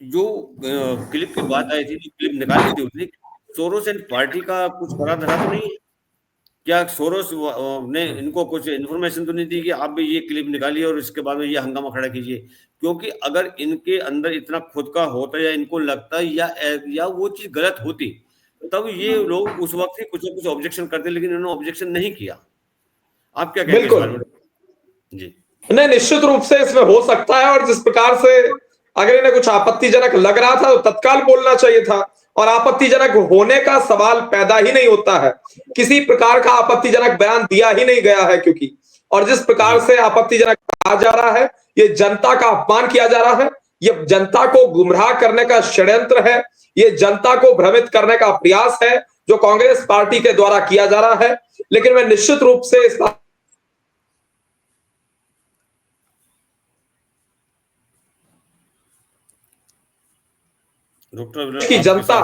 जो क्लिप की बात आई थी, जो क्लिप निकाली थी उसने, सोरोस एंड पार्टी का कुछ करा धरा तो नहीं? क्या सोरोस ने इनको कुछ इन्फॉर्मेशन तो नहीं दी कि आप भी ये क्लिप निकालिए और इसके बाद में ये हंगामा खड़ा कीजिए? क्योंकि अगर इनके अंदर इतना खुद का होता या इनको लगता या वो चीज गलत होती तब ये लोग उस वक्त ही कुछ ऑब्जेक्शन करते, लेकिन इन्होंने ऑब्जेक्शन नहीं किया। आप क्या कहते हैं? जी
नहीं, निश्चित रूप से इसमें हो सकता है, और जिस प्रकार से अगर इन्हें कुछ आपत्तिजनक लग रहा था तो तत्काल बोलना चाहिए था, और आपत्तिजनक होने का सवाल पैदा ही नहीं होता है। किसी प्रकार का आपत्तिजनक बयान दिया ही नहीं गया है, क्योंकि और जिस प्रकार से आपत्तिजनक कहा जा रहा है, ये जनता का अपमान किया जा रहा है, ये जनता को गुमराह करने का षड्यंत्र है, ये जनता को भ्रमित करने का प्रयास है जो कांग्रेस पार्टी के द्वारा किया जा रहा है। लेकिन मैं निश्चित रूप से इस की जनता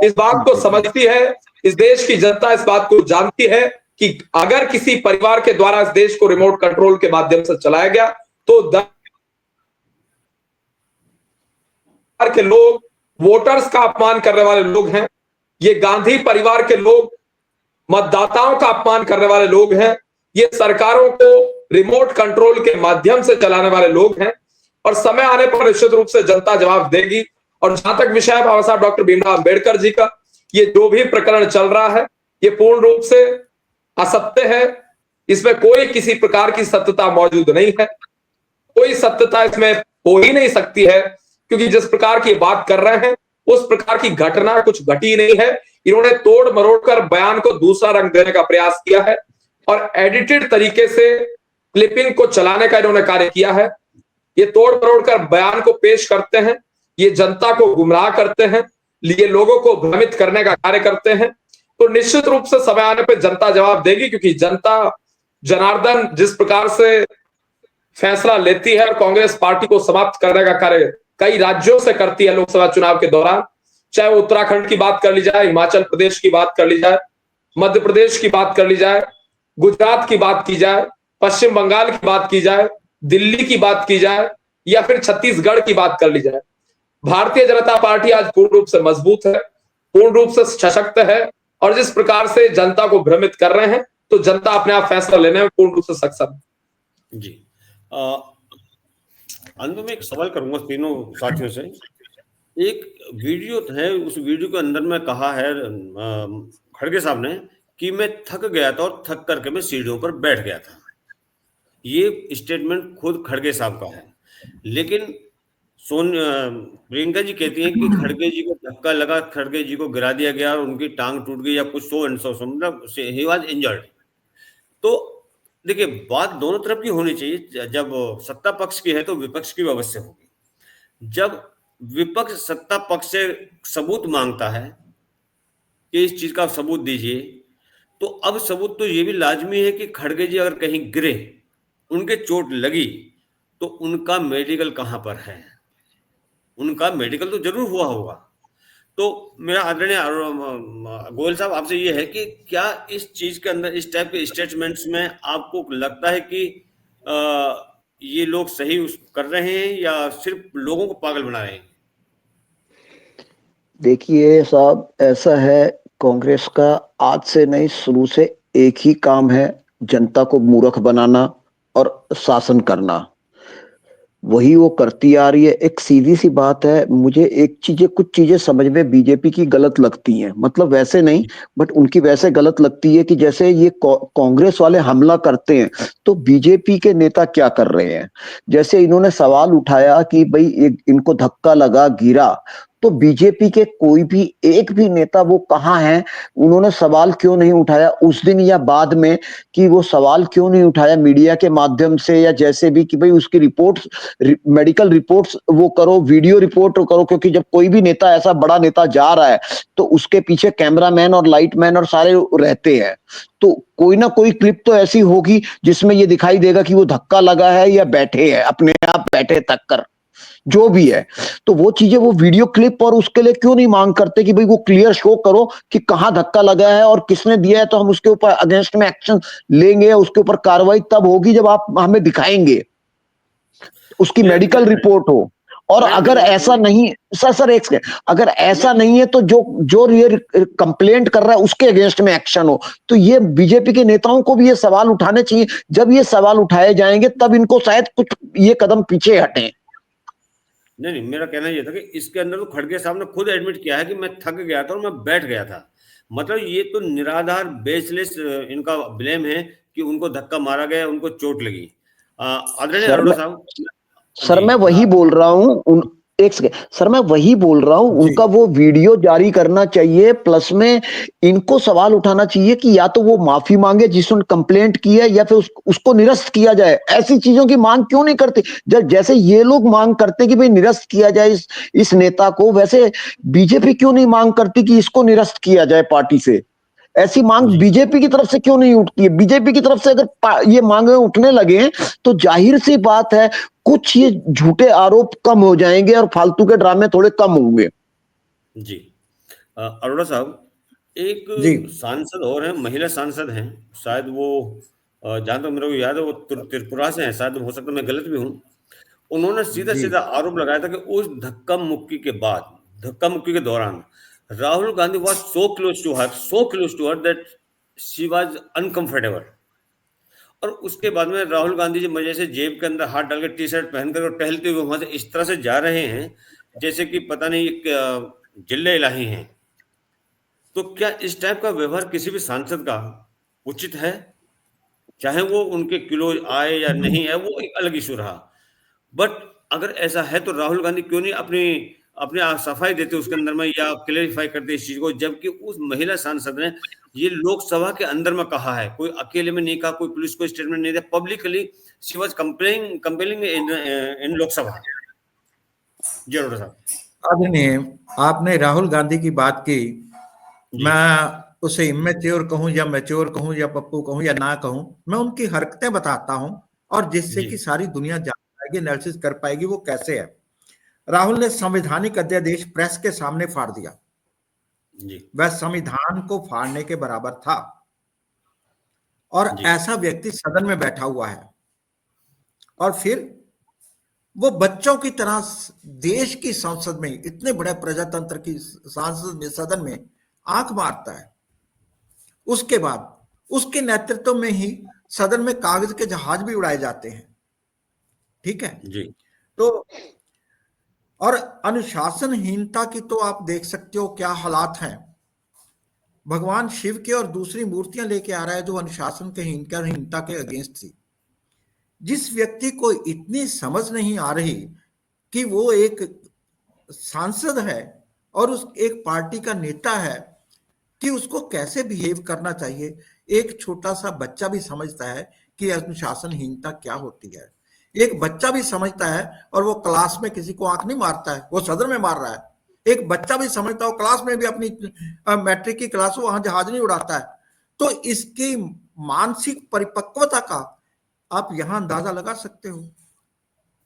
इस बात को समझती है, इस देश की जनता इस बात को जानती है कि अगर किसी परिवार के द्वारा इस देश को रिमोट कंट्रोल के माध्यम से चलाया गया तो के लोग वोटर्स का अपमान करने वाले लोग हैं, ये गांधी परिवार के लोग मतदाताओं का अपमान करने वाले लोग हैं, ये सरकारों को रिमोट कंट्रोल के माध्यम से चलाने वाले लोग हैं, और समय आने पर निश्चित रूप से जनता जवाब देगी। और जहां तक विषय है बाबा साहब डॉक्टर भीमराव अंबेडकर जी का, ये जो भी प्रकरण चल रहा है ये पूर्ण रूप से असत्य है, इसमें कोई किसी प्रकार की सत्यता मौजूद नहीं है, कोई सत्यता इसमें हो ही नहीं सकती है, क्योंकि जिस प्रकार की बात कर रहे हैं उस प्रकार की घटना कुछ घटी नहीं है। इन्होंने तोड़ मरोड़ कर बयान को दूसरा रंग देने का प्रयास किया है। और एडिटेड तरीके से क्लिपिंग को चलाने का इन्होंने कार्य किया है। ये तोड़ मरोड़ कर बयान को पेश करते हैं, ये जनता को गुमराह करते हैं, ये लोगों को भ्रमित करने का कार्य करते हैं। तो निश्चित रूप से समय आने पर जनता जवाब देगी, क्योंकि जनता जनार्दन जिस प्रकार से फैसला लेती है और कांग्रेस पार्टी को समाप्त करने का कार्य कई राज्यों से करती है लोकसभा चुनाव के दौरान, चाहे वो उत्तराखंड की बात कर ली जाए, हिमाचल प्रदेश की बात कर ली जाए, मध्य प्रदेश की बात कर ली जाए, गुजरात की बात की जाए, पश्चिम बंगाल की बात की जाए, दिल्ली की बात की जाए, या फिर छत्तीसगढ़ की बात कर ली जाए। भारतीय जनता पार्टी आज पूर्ण रूप से मजबूत है, पूर्ण रूप से सशक्त है, और जिस प्रकार से जनता को भ्रमित कर रहे हैं, तो जनता अपने आप फैसला लेने में पूर्ण रूप से सक्षम है।
जी, अंत में एक सवाल करूंगा तीनों साथियों से। एक वीडियो है, उस वीडियो के अंदर में कहा है खड़गे साहब ने कि मैं थक गया था और थक करके मैं सीढ़ियों पर बैठ गया था। ये स्टेटमेंट खुद खड़गे साहब का है, लेकिन प्रियंका जी कहती हैं कि खड़गे जी को धक्का लगा, खड़गे जी को गिरा दिया गया और उनकी टांग टूट गई या कुछ सो एंड सो, मतलब ही वाज इंजर्ड। तो देखिए, बात दोनों तरफ की होनी चाहिए। जब सत्ता पक्ष की है तो विपक्ष की भी अवश्य होगी। जब विपक्ष सत्ता पक्ष से सबूत मांगता है कि इस चीज का सबूत दीजिए, तो अब सबूत तो ये भी लाजमी है कि खड़गे जी अगर कहीं गिरे, उनके चोट लगी, तो उनका मेडिकल कहाँ पर है? उनका मेडिकल तो जरूर हुआ होगा। तो मेरा आदरणीय गोयल साहब आपसे ये है कि क्या इस चीज के अंदर, इस टाइप के स्टेटमेंट्स में आपको लगता है कि ये लोग सही कर रहे हैं या सिर्फ लोगों को पागल बना रहे हैं?
देखिए साहब, ऐसा है, कांग्रेस का आज से नहीं, शुरू से एक ही काम है, जनता को मूर्ख बनाना और शासन करना। वही वो करती आ रही है। एक सीधी सी बात है, मुझे कुछ चीजें समझ में बीजेपी की गलत लगती हैं, मतलब वैसे नहीं, बट उनकी वैसे गलत लगती है कि जैसे ये कांग्रेस वाले हमला करते हैं तो बीजेपी के नेता क्या कर रहे हैं। जैसे इन्होंने सवाल उठाया कि भाई इनको धक्का लगा, गिरा, तो बीजेपी के कोई भी एक भी नेता वो कहाँ है, उन्होंने सवाल क्यों नहीं उठाया उस दिन या बाद में, कि वो सवाल क्यों नहीं उठाया मीडिया के माध्यम से या जैसे भी, कि भाई उसकी रिपोर्ट्स, मेडिकल रिपोर्ट्स वो करो, वीडियो रिपोर्ट करो, क्योंकि जब कोई भी नेता, ऐसा बड़ा नेता जा रहा है तो उसके पीछे कैमरामैन और लाइटमैन और सारे रहते हैं, तो कोई ना कोई क्लिप तो ऐसी होगी जिसमें ये दिखाई देगा कि वो धक्का लगा है या बैठे है, अपने आप बैठे तक कर, जो भी है। तो वो चीजें, वो वीडियो क्लिप, और उसके लिए क्यों नहीं मांग करते कि भाई वो क्लियर शो करो कि कहां धक्का लगा है और किसने दिया है, तो हम उसके ऊपर अगेंस्ट में एक्शन लेंगे, उसके ऊपर कार्रवाई तब होगी जब आप हमें दिखाएंगे, उसकी मेडिकल रिपोर्ट हो। और अगर ऐसा नहीं, सर एक सेकंड, अगर ऐसा नहीं है तो जो ये कंप्लेंट कर रहा है उसके अगेंस्ट में एक्शन हो। तो ये बीजेपी के नेताओं को भी ये सवाल उठाने चाहिए। जब ये सवाल उठाए जाएंगे तब इनको शायद कुछ ये कदम पीछे हटें।
नहीं, मेरा कहना ये था कि इसके अंदर तो खड़गे साहब ने खुद एडमिट किया है कि मैं थक गया था और मैं बैठ गया था। मतलब ये तो निराधार बेसलेस इनका ब्लेम है कि उनको धक्का मारा गया, उनको चोट लगी। आदरणीय अरोड़ा साहब।
सर मैं वही बोल रहा हूँ, एक सेकेंड सर, मैं वही बोल रहा हूँ, उनका वो वीडियो जारी करना चाहिए, प्लस में इनको सवाल उठाना चाहिए कि या तो वो माफी मांगे जिसने कंप्लेंट की है, या फिर उसको निरस्त किया जाए। ऐसी चीजों की मांग क्यों नहीं करते? जैसे ये लोग मांग करते कि भाई निरस्त किया जाए इस नेता को, वैसे बीजेपी क्यों नहीं मांग करती कि इसको निरस्त किया जाए पार्टी से? ऐसी मांग बीजेपी की तरफ से क्यों नहीं उठती है? बीजेपी की तरफ से अगर ये मांगे उठने लगे तो जाहिर सी बात है कुछ ये झूठे आरोप कम हो जाएंगे और फालतू के ड्रामे थोड़े कम होंगे।
जी, अरोड़ा साहब, एक सांसद और हैं, महिला सांसद हैं, शायद वो जहां तक मेरे को याद है वो त्रिपुरा से हैं, शायद हो सकता है मैं गलत भी हूं। उन्होंने सीधा सीधा आरोप लगाया था कि उस धक्का मुक्की के बाद, धक्का मुक्की के दौरान Rahul Gandhi was so close to her that she was uncomfortable। और उसके बाद में राहुल गांधी जी मजे से जेब के अंदर हाथ डाल के टी शर्ट पहनकर और टहलते हुए वहां से इस तरह से जा रहे हैं जैसे कि पता नहीं जिल्ले इलाही हैं। तो क्या इस टाइप का व्यवहार किसी भी सांसद का उचित है? चाहे वो उनके क्लोज आए या नहीं है, वो एक अलग इशू रहा, बट अगर ऐसा है तो राहुल गांधी क्यों नहीं अपने आप सफाई देते उसके अंदर में, या क्लेरिफाई करते इस चीज को, जबकि उस महिला सांसद ने ये लोकसभा के अंदर में कहा है, कोई अकेले में नहीं कहा, कोई पुलिस को स्टेटमेंट नहीं दिया, पब्लिकली शी वाज कंपेलिंग इन लोकसभा। जी अरोड़ा साहब।
आदरणीय, आपने राहुल गांधी की बात की, मैं उसे इमेच्योर कहूं या मैच्योर कहूं या पप्पू कहूं या ना कहूं, मैं उनकी हरकतें बताता हूं और जिससे कि सारी दुनिया जान पाएगी, एनालिसिस कर पाएगी वो कैसे है। राहुल ने संवैधानिक अध्यादेश प्रेस के सामने फाड़ दिया। वह संविधान को फाड़ने के बराबर था और ऐसा व्यक्ति सदन में बैठा हुआ है और फिर वो बच्चों की तरह देश की संसद में, इतने बड़े प्रजातंत्र की संसद में, सदन में आंख मारता है। उसके बाद उसके नेतृत्व में ही सदन में कागज के जहाज भी उड़ाए जाते हैं। ठीक है
जी।
तो और अनुशासनहीनता की तो आप देख सकते हो क्या हालात हैं। भगवान शिव के और दूसरी मूर्तियां लेके आ रहा है जो अनुशासन के हीनता के अगेंस्ट थी। जिस व्यक्ति को इतनी समझ नहीं आ रही कि वो एक सांसद है और उस एक पार्टी का नेता है कि उसको कैसे बिहेव करना चाहिए, एक छोटा सा बच्चा भी समझता है कि अनुशासनहीनता क्या होती है। एक बच्चा भी समझता है और वो क्लास में किसी को आंख नहीं मारता है, वो सदन में मार रहा है। एक बच्चा भी समझता है, क्लास में भी अपनी मैट्रिक की क्लास हो वहां जहाज नहीं उड़ाता है। तो इसकी मानसिक परिपक्वता का आप यहां अंदाजा लगा सकते हो।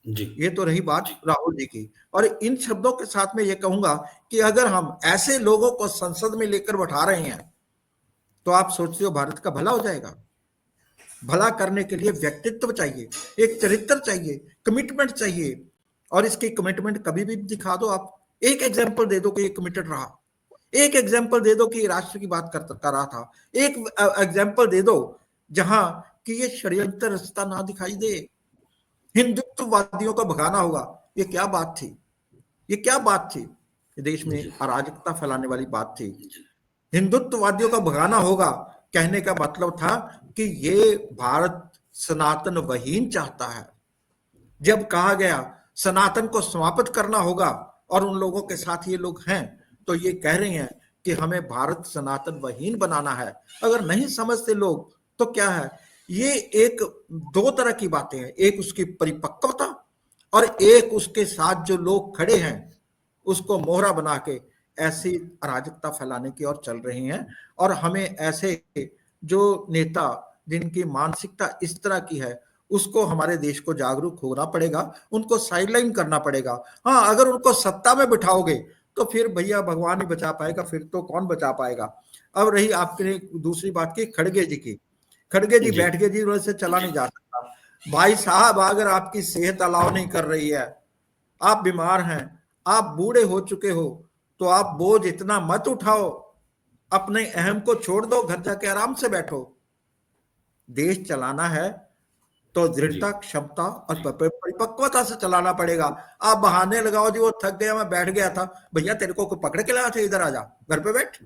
जी।
ये तो रही बात राहुल जी की। और इन शब्दों के साथ में ये कहूंगा कि अगर हम ऐसे लोगों को संसद में लेकर बैठा रहे हैं तो आप सोचते हो भारत का भला हो जाएगा? भला करने के लिए व्यक्तित्व चाहिए, एक चरित्र चाहिए, कमिटमेंट चाहिए। और इसकी कमिटमेंट कभी भी दिखा दो, आप एक एग्जाम्पल दे दो कि ये कमिटेड रहा, एक एग्जाम्पल दे दो कि राष्ट्र की बात कर रहा था, एक एग्जाम्पल दे दो जहां कि ये षड्यंत्र रास्ता ना दिखाई दे। हिंदुत्ववादियों को भगाना होगा, ये क्या बात थी? ये क्या बात थी? देश में अराजकता फैलाने वाली बात थी। हिंदुत्ववादियों को भगाना होगा कहने का मतलब था कि ये भारत सनातन वहीन चाहता है। जब कहा गया सनातन को समाप्त करना होगा और उन लोगों के साथ ये लोग हैं, तो ये कह रहे हैं कि हमें भारत सनातन वहीन बनाना है। अगर नहीं समझते लोग तो क्या है, ये एक दो तरह की बातें हैं, एक उसकी परिपक्वता और एक उसके साथ जो लोग खड़े हैं उसको मोहरा बना के ऐसी अराजकता फैलाने की ओर चल रहे हैं। और हमें ऐसे जो नेता जिनकी मानसिकता इस तरह की है उसको हमारे देश को जागरूक होना पड़ेगा, उनको साइडलाइन करना पड़ेगा। हाँ, अगर उनको सत्ता में बिठाओगे तो फिर भैया भगवान ही बचा पाएगा, फिर तो कौन बचा पाएगा। अब रही आपने दूसरी बात की खड़गे जी की, खड़गे जी बैठ गए जी, से चला नहीं जा सकता। भाई साहब, अगर आपकी सेहत अलाउ नहीं कर रही है, आप बीमार हैं, आप बूढ़े हो चुके हो, तो आप बोझ इतना मत उठाओ, अपने अहम को छोड़ दो, घर जाके आराम से बैठो। देश चलाना है तो दृढ़ता, क्षमता और परिपक्वता से चलाना पड़ेगा। आप बहाने लगाओ जी वो थक गया, मैं बैठ गया था, भैया तेरे को पकड़ के लाया था, इधर आ जा, घर पे बैठ।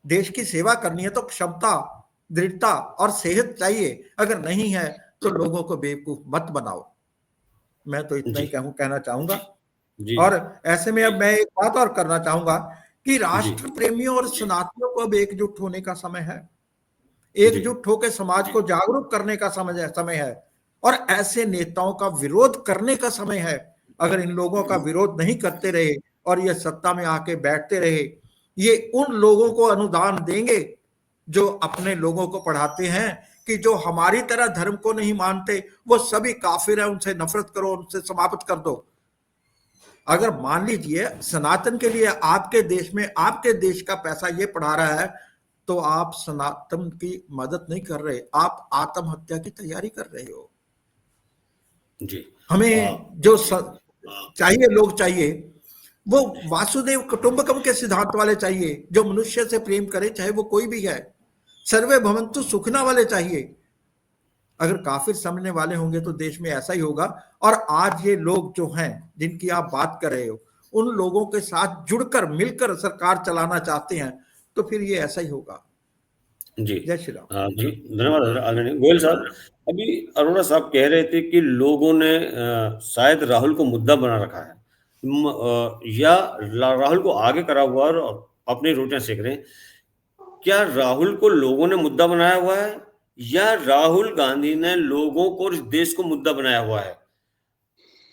देश की सेवा करनी है तो क्षमता, दृढ़ता और सेहत चाहिए। अगर नहीं है तो लोगों को बेवकूफ मत बनाओ। मैं तो इतना ही कहना चाहूंगा। और ऐसे में अब मैं एक बात और करना चाहूंगा कि राष्ट्र प्रेमियों और सनातनियों को अब एकजुट होने का समय है, एकजुट होकर समाज को जागरूक करने का समय है और ऐसे नेताओं का विरोध करने का समय है। अगर इन लोगों का विरोध नहीं करते रहे और ये सत्ता में आके बैठते रहे, ये उन लोगों को अनुदान देंगे जो अपने लोगों को पढ़ाते हैं कि जो हमारी तरह धर्म को नहीं मानते वो सभी काफिर है, उनसे नफरत करो, उनसे समाप्त कर दो। अगर मान लीजिए सनातन के लिए आपके देश में आपके देश का पैसा ये पढ़ा रहा है तो आप सनातन की मदद नहीं कर रहे, आप आत्महत्या की तैयारी कर रहे हो। जी। हमें जो चाहिए, लोग चाहिए वो वासुदेव कुटुंबकम के सिद्धांत वाले चाहिए, जो मनुष्य से प्रेम करे चाहे वो कोई भी है, सर्वे भवन्तु सुखिनः वाले चाहिए। अगर काफिर समझने वाले होंगे तो देश में ऐसा ही होगा। और आज ये लोग जो हैं जिनकी आप बात कर रहे हो, उन लोगों के साथ जुड़कर मिलकर सरकार चलाना चाहते हैं तो फिर ये ऐसा ही होगा।
जी,
जय श्री राम।
जी धन्यवाद आदरणीय गोयल साहब। अभी अरोड़ा साहब कह रहे थे कि लोगों ने शायद राहुल को मुद्दा बना रखा है या राहुल को आगे करा हुआ और अपनी रोटियां सेक रहे हैं। क्या राहुल को लोगों ने मुद्दा बनाया हुआ है या राहुल गांधी ने लोगों को और इस देश को मुद्दा बनाया हुआ है,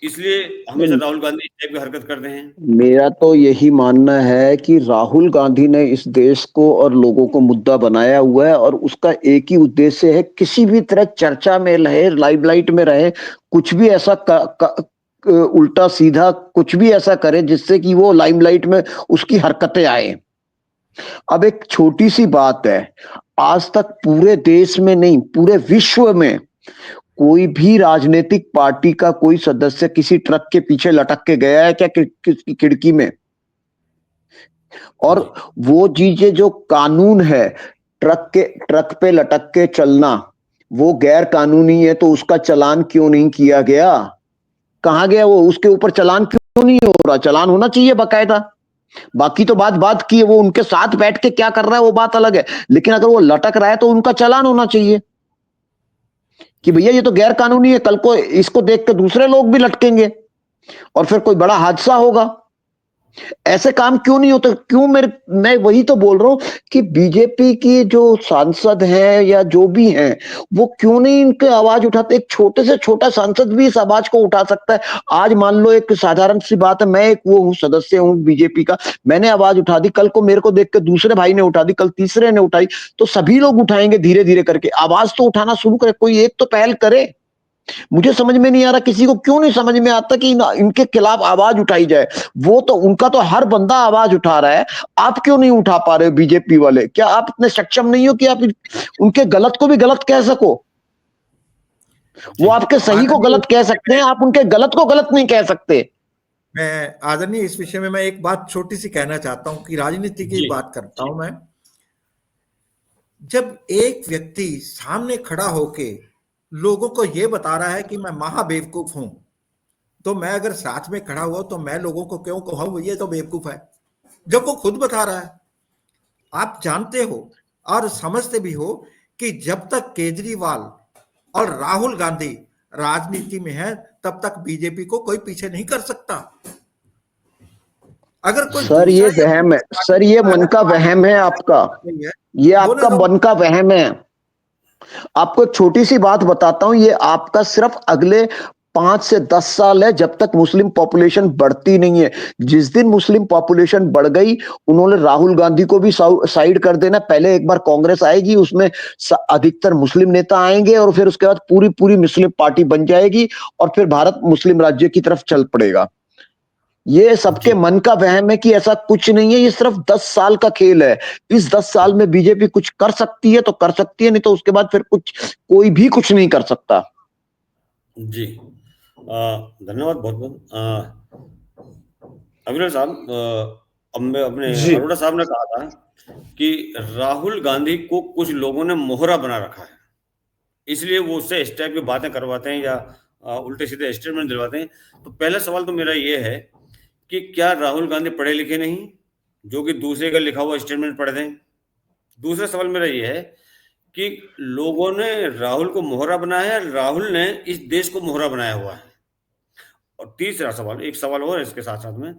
इसलिए हमेशा राहुल गांधी इस टाइप की हरकत करते हैं?
मेरा तो यही मानना है कि राहुल गांधी ने इस देश को और लोगों को मुद्दा बनाया हुआ है और उसका एक ही उद्देश्य है, किसी भी तरह चर्चा में रहे, लाइमलाइट में रहे, कुछ भी ऐसा उल्टा सीधा कुछ भी ऐसा करे जिससे कि वो लाइमलाइट में उसकी हरकतें आए। अब एक छोटी सी बात है, आज तक पूरे देश में नहीं, पूरे विश्व में कोई भी राजनीतिक पार्टी का कोई सदस्य किसी ट्रक के पीछे लटक के गया है क्या किसकी खिड़की में? और वो चीजें जो कानून है, ट्रक पे लटक के चलना, वो गैर कानूनी है, तो उसका चालान क्यों नहीं किया गया? कहां गया वो? उसके ऊपर चालान क्यों नहीं हो रहा? चालान होना चाहिए बाकायदा। बाकी तो बात की है, वो उनके साथ बैठ के क्या कर रहा है वो बात अलग है, लेकिन अगर वो लटक रहा है तो उनका चालान होना चाहिए कि भैया ये तो गैर कानूनी है, कल को इसको देख के दूसरे लोग भी लटकेंगे और फिर कोई बड़ा हादसा होगा। ऐसे काम क्यों नहीं होते? क्यों? मैं वही तो बोल रहा हूं कि बीजेपी की जो सांसद हैं या जो भी हैं, वो क्यों नहीं इनके आवाज उठाते? एक छोटे से छोटा सांसद भी इस आवाज को उठा सकता है। आज मान लो एक साधारण सी बात है, मैं एक वो हूं, सदस्य हूं बीजेपी का, मैंने आवाज उठा दी, कल को मेरे को देख के दूसरे भाई ने उठा दी, कल तीसरे ने उठाई, तो सभी लोग उठाएंगे धीरे धीरे करके। आवाज तो उठाना शुरू करे, कोई एक तो पहल करे। मुझे समझ में नहीं आ रहा, किसी को क्यों नहीं समझ में आता कि इनके खिलाफ आवाज उठाई जाए। वो तो उनका तो हर बंदा आवाज उठा रहा है, आप क्यों नहीं उठा पा रहे हो बीजेपी वाले? क्या आप इतने सक्षम नहीं हो कि आप उनके गलत को भी गलत कह सको? वो आपके सही को गलत कह सकते हैं, आप उनके गलत को गलत नहीं कह सकते।
मैं आदरणीय, इस विषय में मैं एक बात छोटी सी कहना चाहता हूं कि राजनीति की बात करता हूं मैं। जब एक व्यक्ति सामने खड़ा होके लोगों को यह बता रहा है कि मैं महाबेवकूफ हूं, तो मैं अगर साथ में खड़ा हुआ तो मैं लोगों को क्यों कहूं ये तो बेवकूफ है, जब वो खुद बता रहा है। आप जानते हो और समझते भी हो कि जब तक केजरीवाल और राहुल गांधी राजनीति में है, तब तक बीजेपी को कोई पीछे नहीं कर सकता। अगर कोई
सर ये वहम है, सर ये मन का वहम है आपका, ये आपका मन का वहम है। आपको एक छोटी सी बात बताता हूं, ये आपका सिर्फ अगले 5 से 10 साल है, जब तक मुस्लिम पॉपुलेशन बढ़ती नहीं है। जिस दिन मुस्लिम पॉपुलेशन बढ़ गई, उन्होंने राहुल गांधी को भी साइड कर देना। पहले एक बार कांग्रेस आएगी, उसमें अधिकतर मुस्लिम नेता आएंगे और फिर उसके बाद पूरी मुस्लिम पार्टी बन जाएगी और फिर भारत मुस्लिम राज्य की तरफ चल पड़ेगा। ये सबके मन का वहम है कि ऐसा कुछ नहीं है, ये सिर्फ 10 साल का खेल है। इस 10 साल में बीजेपी कुछ कर सकती है तो कर सकती है, नहीं तो उसके बाद फिर कोई भी कुछ नहीं कर सकता।
जी धन्यवाद बहुत बहुत। अविनाश साहब, अपने अरोड़ा साहब ने कहा था कि राहुल गांधी को कुछ लोगों ने मोहरा बना रखा है, इसलिए वो उससे इस टाइप की बातें करवाते हैं या उल्टे सीधे स्टेटमेंट दिलवाते हैं। तो पहला सवाल तो मेरा ये है कि क्या राहुल गांधी पढ़े लिखे नहीं जो कि दूसरे का लिखा हुआ स्टेटमेंट पढ़ दें? दूसरा सवाल मेरा ये है कि लोगों ने राहुल को मोहरा बनाया है, राहुल ने इस देश को मोहरा बनाया हुआ है। और तीसरा सवाल, एक सवाल और है इसके साथ साथ में,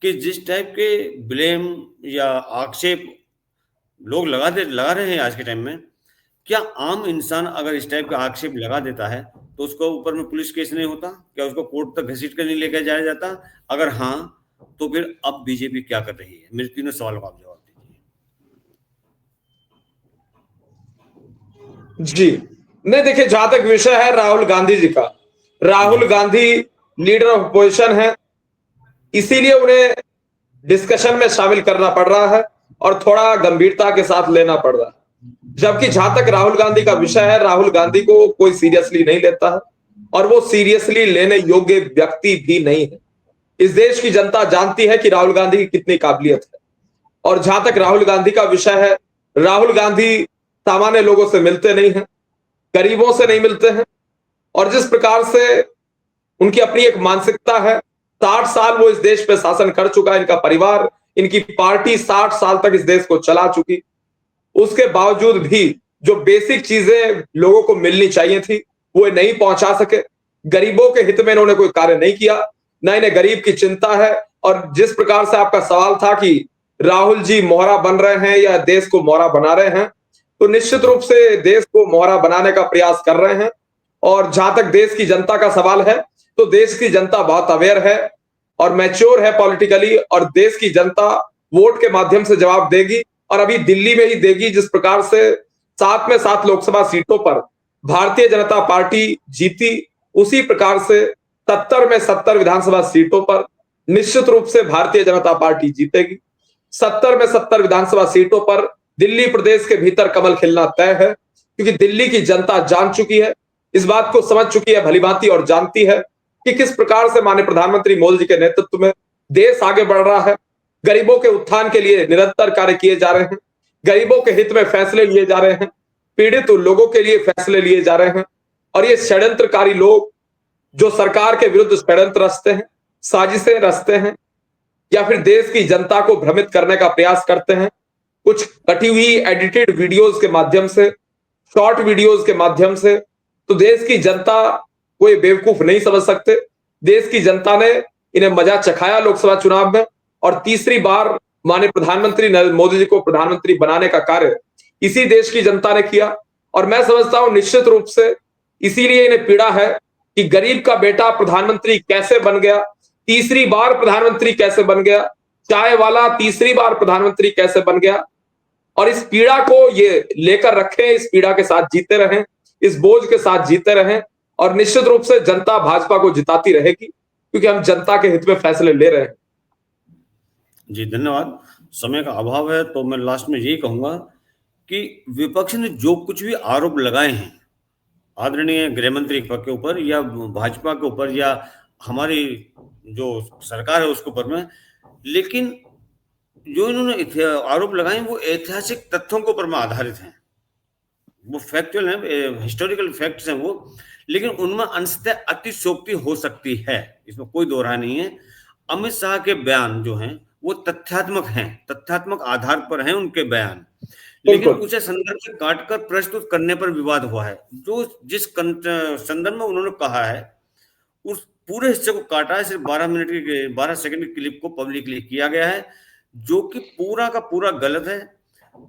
कि जिस टाइप के ब्लेम या आक्षेप लोग लगा रहे हैं आज के टाइम में, क्या आम इंसान अगर इस टाइप का आक्षेप लगा देता है तो उसको ऊपर में पुलिस केस नहीं होता? क्या उसको कोर्ट तक घसीट कर नहीं लेकर जाया जाता? अगर हाँ, तो फिर अब बीजेपी क्या कर रही है? मेरे तीनों सवालों का आप जवाब दीजिए।
जी नहीं, देखिए, जहां तक विषय है राहुल गांधी जी का, Rahul Gandhi leader of opposition है, इसीलिए उन्हें डिस्कशन में शामिल करना पड़ रहा है और थोड़ा गंभीरता के साथ लेना पड़ रहा है। जबकि जहां तक राहुल गांधी का विषय है, राहुल गांधी को कोई सीरियसली नहीं लेता है और वो सीरियसली लेने योग्य व्यक्ति भी नहीं है। इस देश की जनता जानती है कि राहुल गांधी की कितनी काबिलियत है। और जहां तक राहुल गांधी का विषय है, राहुल गांधी सामान्य लोगों से मिलते नहीं हैं, गरीबों से नहीं मिलते हैं, और जिस प्रकार से उनकी अपनी एक मानसिकता है, 60 साल वो इस देश पे शासन कर चुका है, इनका परिवार, इनकी पार्टी 60 साल तक इस देश को चला चुकी, उसके बावजूद भी जो बेसिक चीजें लोगों को मिलनी चाहिए थी वो नहीं पहुंचा सके। गरीबों के हित में इन्होंने कोई कार्य नहीं किया, ना इन्हें गरीब की चिंता है। और जिस प्रकार से आपका सवाल था कि राहुल जी मोहरा बन रहे हैं या देश को मोहरा बना रहे हैं, तो निश्चित रूप से देश को मोहरा बनाने का प्रयास कर रहे हैं। और जहां तक देश की जनता का सवाल है, तो देश की जनता बहुत अवेयर है और मैच्योर है पॉलिटिकली, और देश की जनता वोट के माध्यम से जवाब देगी, और अभी दिल्ली में ही देगी। जिस प्रकार से 7 में 7 लोकसभा सीटों पर भारतीय जनता पार्टी जीती, उसी प्रकार से 70 में 70 विधानसभा सीटों पर निश्चित रूप से भारतीय जनता पार्टी जीतेगी। 70 में 70 विधानसभा सीटों पर दिल्ली प्रदेश के भीतर कमल खिलना तय है, क्योंकि दिल्ली की जनता जान चुकी है, इस बात को समझ चुकी है भलीभांति, और जानती है कि किस प्रकार से माननीय प्रधानमंत्री मोदी जी के नेतृत्व में देश आगे बढ़ रहा है। गरीबों के उत्थान के लिए निरंतर कार्य किए जा रहे हैं, गरीबों के हित में फैसले लिए जा रहे हैं, पीड़ित लोगों के लिए फैसले लिए जा रहे हैं। और ये षड्यंत्रकारी लोग जो सरकार के विरुद्ध षड्यंत्र रचते हैं, साजिशें रचते हैं, या फिर देश की जनता को भ्रमित करने का प्रयास करते हैं, कुछ कटी हुई एडिटेड वीडियोस के माध्यम से, शॉर्ट वीडियोस के माध्यम से, तो देश की जनता को ये बेवकूफ नहीं समझ सकते। देश की जनता ने इन्हें मजा चखाया लोकसभा चुनाव में, और तीसरी बार माननीय प्रधानमंत्री नरेंद्र मोदी जी को प्रधानमंत्री बनाने का कार्य इसी देश की जनता ने किया। और मैं समझता हूं निश्चित रूप से इसीलिए इन्हें पीड़ा है कि गरीब का बेटा प्रधानमंत्री कैसे बन गया, तीसरी बार प्रधानमंत्री कैसे बन गया, चाय वाला तीसरी बार प्रधानमंत्री कैसे बन गया। और इस पीड़ा को ये लेकर रखें, इस पीड़ा के साथ जीते रहें, इस बोझ के साथ जीते रहें, और निश्चित रूप से जनता भाजपा को जिताती रहेगी, क्योंकि हम जनता के हित में फैसले ले रहे हैं।
जी धन्यवाद। समय का अभाव है, तो मैं लास्ट में यही कहूंगा कि विपक्ष ने जो कुछ भी आरोप लगाए हैं आदरणीय गृह मंत्री के ऊपर या भाजपा के ऊपर या हमारी जो सरकार है उसके ऊपर में, लेकिन जो इन्होंने आरोप लगाए वो ऐतिहासिक तथ्यों के ऊपर में आधारित हैं, वो फैक्चुअल हैं, हिस्टोरिकल फैक्ट्स हैं वो, लेकिन उनमें अंशतः अतिशयोक्ति हो सकती है, इसमें कोई दो राय नहीं है। अमित शाह के बयान जो हैं वो तथ्यात्मक हैं, तथ्यात्मक आधार पर हैं उनके बयान, लेकिन उसे संदर्भ से काटकर प्रस्तुत करने पर विवाद हुआ है। जो जिस संदर्भ में उन्होंने कहा है उस पूरे हिस्से को काटा है, सिर्फ 12 सेकंड की क्लिप को पब्लिकली किया गया है, जो कि पूरा का पूरा गलत है।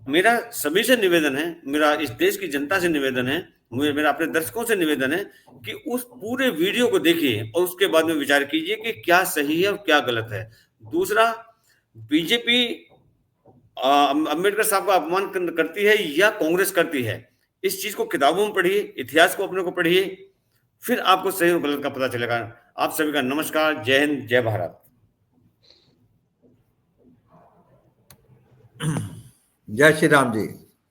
मेरा सभी से निवेदन है, मेरा इस देश की जनता से निवेदन है, मेरा अपने दर्शकों से निवेदन है कि उस पूरे वीडियो को देखिए और उसके बाद में विचार कीजिए कि क्या सही है और क्या गलत है। दूसरा, बीजेपी अंबेडकर साहब का अपमान करती है या कांग्रेस करती है, इस चीज को किताबों में पढ़िए, इतिहास को अपने को पढ़िए, फिर आपको सही और गलत का पता चलेगा। आप सभी का नमस्कार, जय हिंद, जय भारत।
जय श्री राम जी।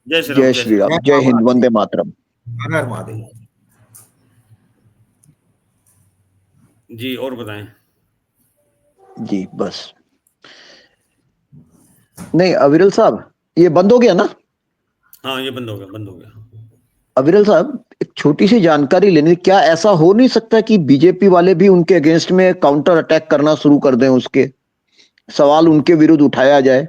जय श्री राम,
जय श्री राम, जय हिंद, वंदे मातरम।
हर हर महादेव।
जी और बताएं।
जी बस नहीं, अविरल साहब ये बंद हो गया ना?
हाँ ये बंद हो गया, बंद हो गया।
अविरल साहब एक छोटी सी जानकारी लेनी, क्या ऐसा हो नहीं सकता कि बीजेपी वाले भी उनके अगेंस्ट में काउंटर अटैक करना शुरू कर दें, उसके सवाल उनके विरुद्ध उठाया जाए?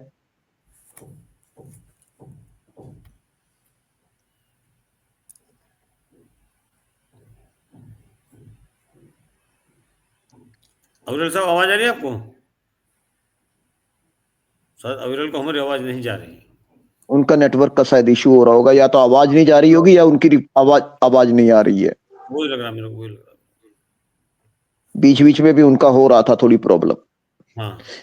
अविरल साहब आवाज आ रही है आपको? सर अविरल को हमारी आवाज नहीं जा रही।
उनका नेटवर्क का शायद इशू हो रहा होगा, या तो आवाज नहीं जा रही होगी या उनकी आवाज नहीं आ रही है।
वही लग रहा मेरे को, वही लग रहा।
बीच बीच में भी उनका हो रहा था थोड़ी प्रॉब्लम।
हाँ